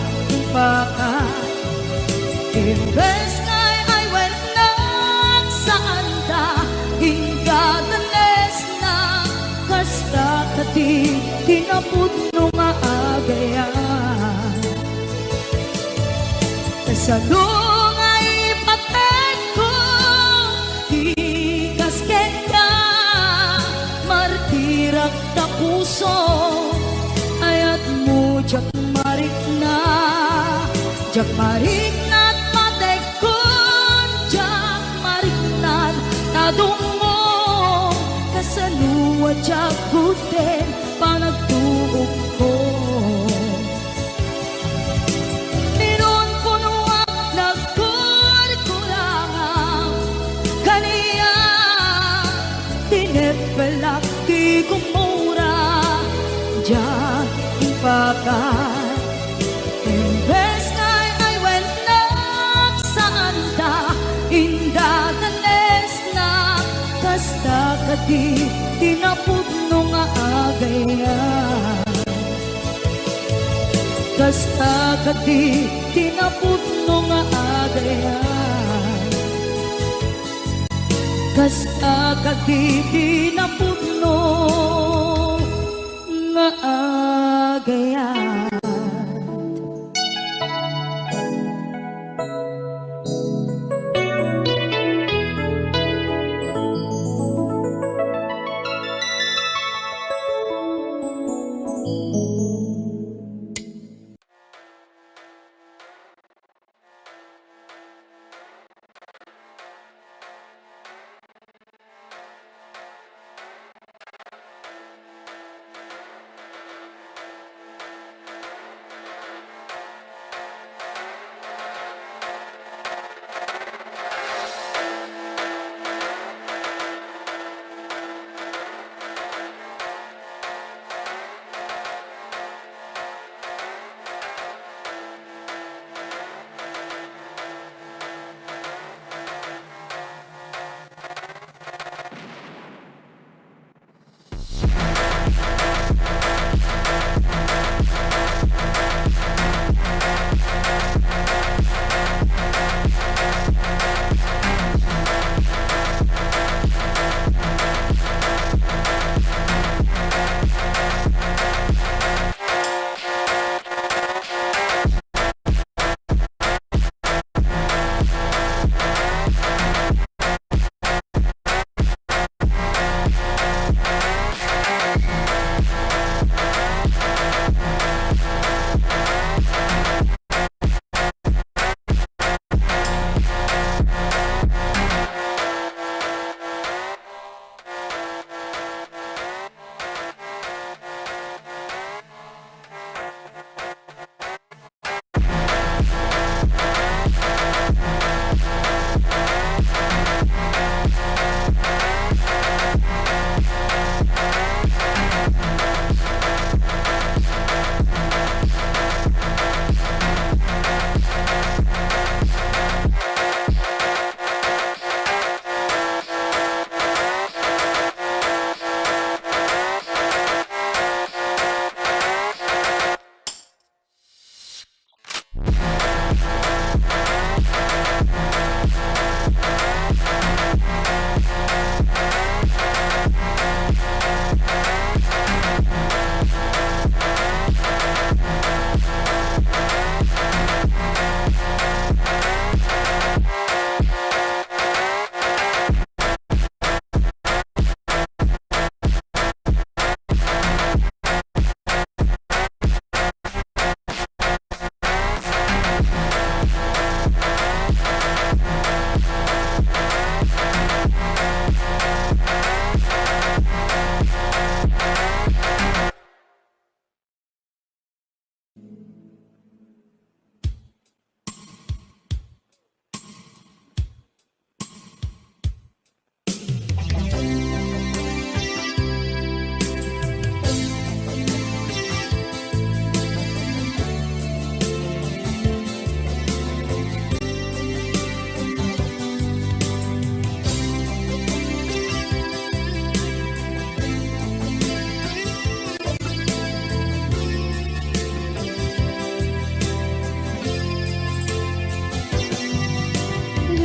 baka imbes ngay ay wenak saan ta ingadanes na kasta kati tinaputno nga agayan kasalong ay patek ko di kasken martirak ta puso ayat mo jak marik na at matekon jak marik na tadong mo kasaluwa jak guten panagtuog ko minun punuak nagkurkurangang kaniya tinepelak di kumura diyan impakan imbes ngay ay wenak saan ta indadanes na kasta kati tinaputno nga agayan kasta kati tinaputno nga agayan kasta kati tinaputno nga agayan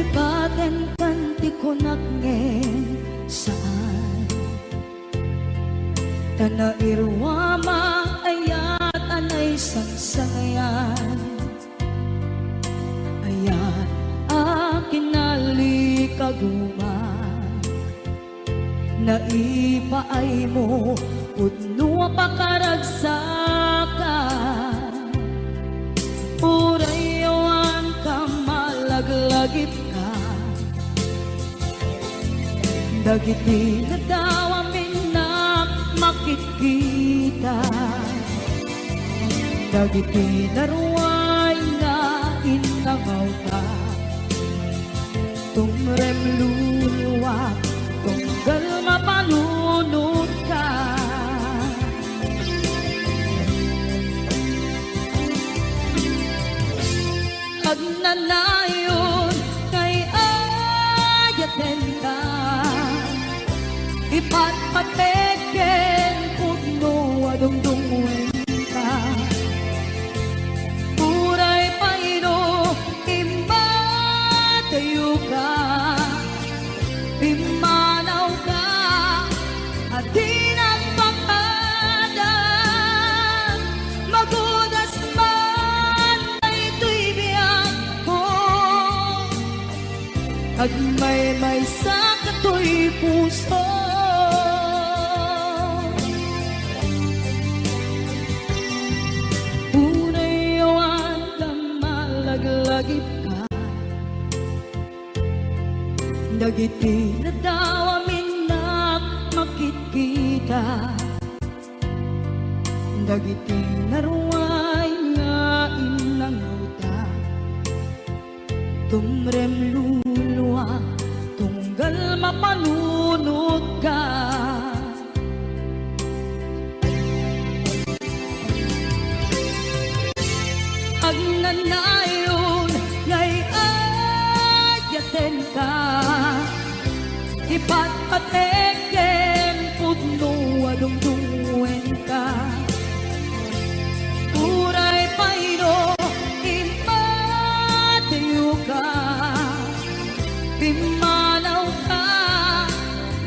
ipaten kanti ko nagngin saan tana irwama ayat anay sangsangayan ayat akin nalikaguman naipaay mo udno pakaragsakan urayawan ka malaglagip ka dagiti na daw amin na makikita dagiti naruay na inangaw ka tumrem luluwak tunggal mapalunod ka agnanayon kay ayaten ka ipatpateken pudno adungdungwen ka puray paino imbatayo ka pimanaw ka at di nagpakadan magudas man ay ito'y biyak ko agmay-may sa kato'y puso unayawan ka malaglagip ka dagiti na daw amin na makikita dagiti naruay nga inanguta tumrem luluwa tunggal mapanunod ka agnanayon ngay ayaten ka ipatpateken pudno adungdungwen ka uray paino impatayo ka pimanaw ka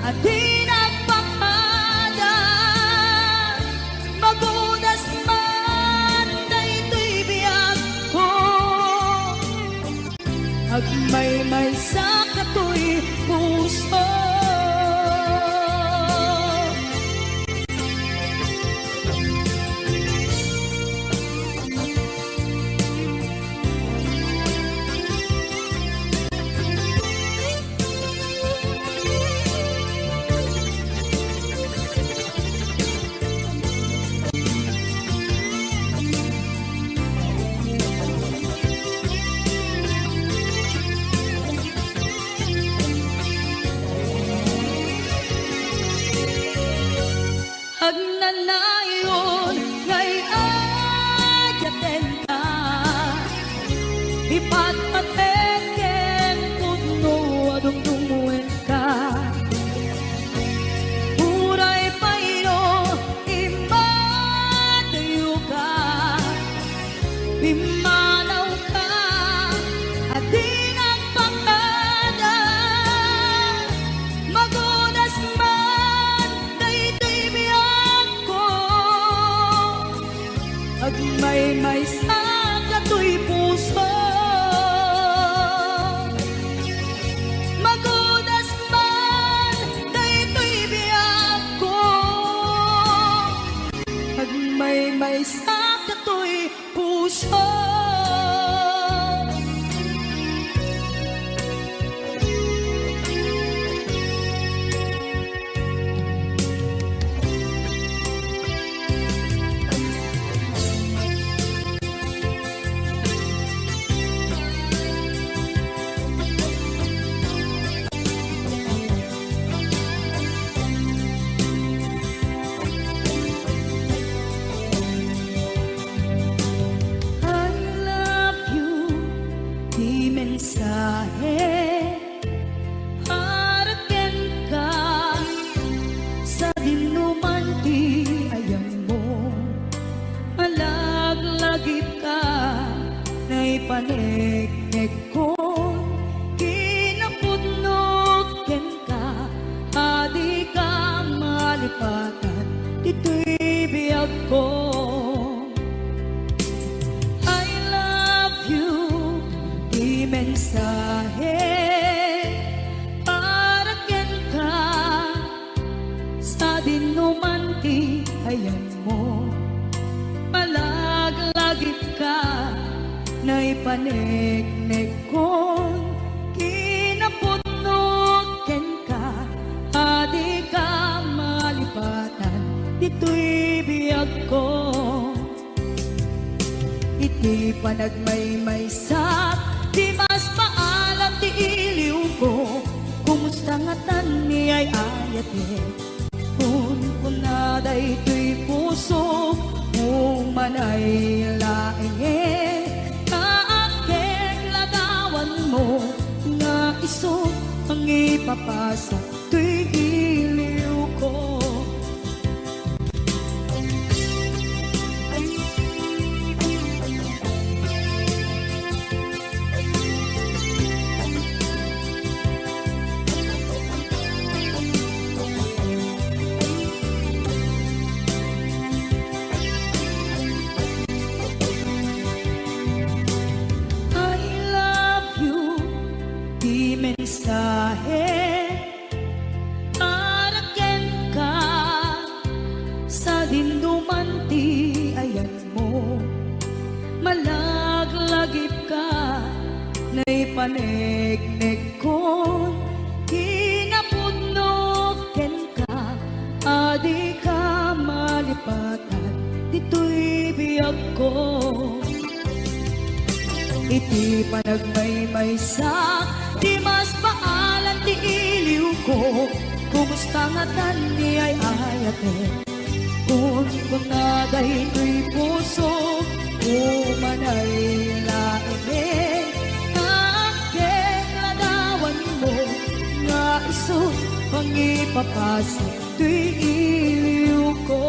at di nagpakadan magudas man na ito'y biyak ko agmay-may sa kato'y puso agnanayon ngay ayaten ka ipatpateken pudno adungdungwen ka uray paino imbatayo ka pimanaw ka at di nagpakadan magudas man na ito'y biyak ko agmay-may sa kato'y puso magudas man na ito'y biyak ko agmay-may sa kato'y puso paneknek ko mensahe para ken ka sa dinumanti ayan mo malaglagip ka na ipanegnek kon kinaputnog ken ka adi ka malipatan dito'y biyag ko iti panagmaymaysak di mas maalam ti iliw ko kumusta nga tan ni ay ayate kun kunaday to'y puso umanay laeng kaakeg lagawan mo nga iso ang ipapasa to'y iliw ko mensahe para ken ka sa dindumanti ayan mo malaglagip ka na ipanegnek kon kinapudnog ken ka adi ka malipatan dito'y biyag ko iti panagmaymaysak di mas paalan ti iliw ko kumusta nga tan ni ay ayate kun kunaday to'y puso umanay laeng kaakeg ladawan mo nga iso ang ipapasa to'y iliw ko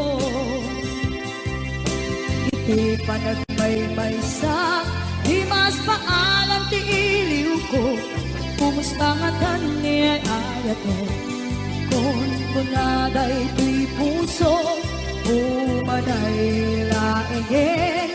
iti panagmaymaysak di mas paalam ti iliw ko kumusta nga tan ni ay ayate kun kunaday to'y puso umanay laeng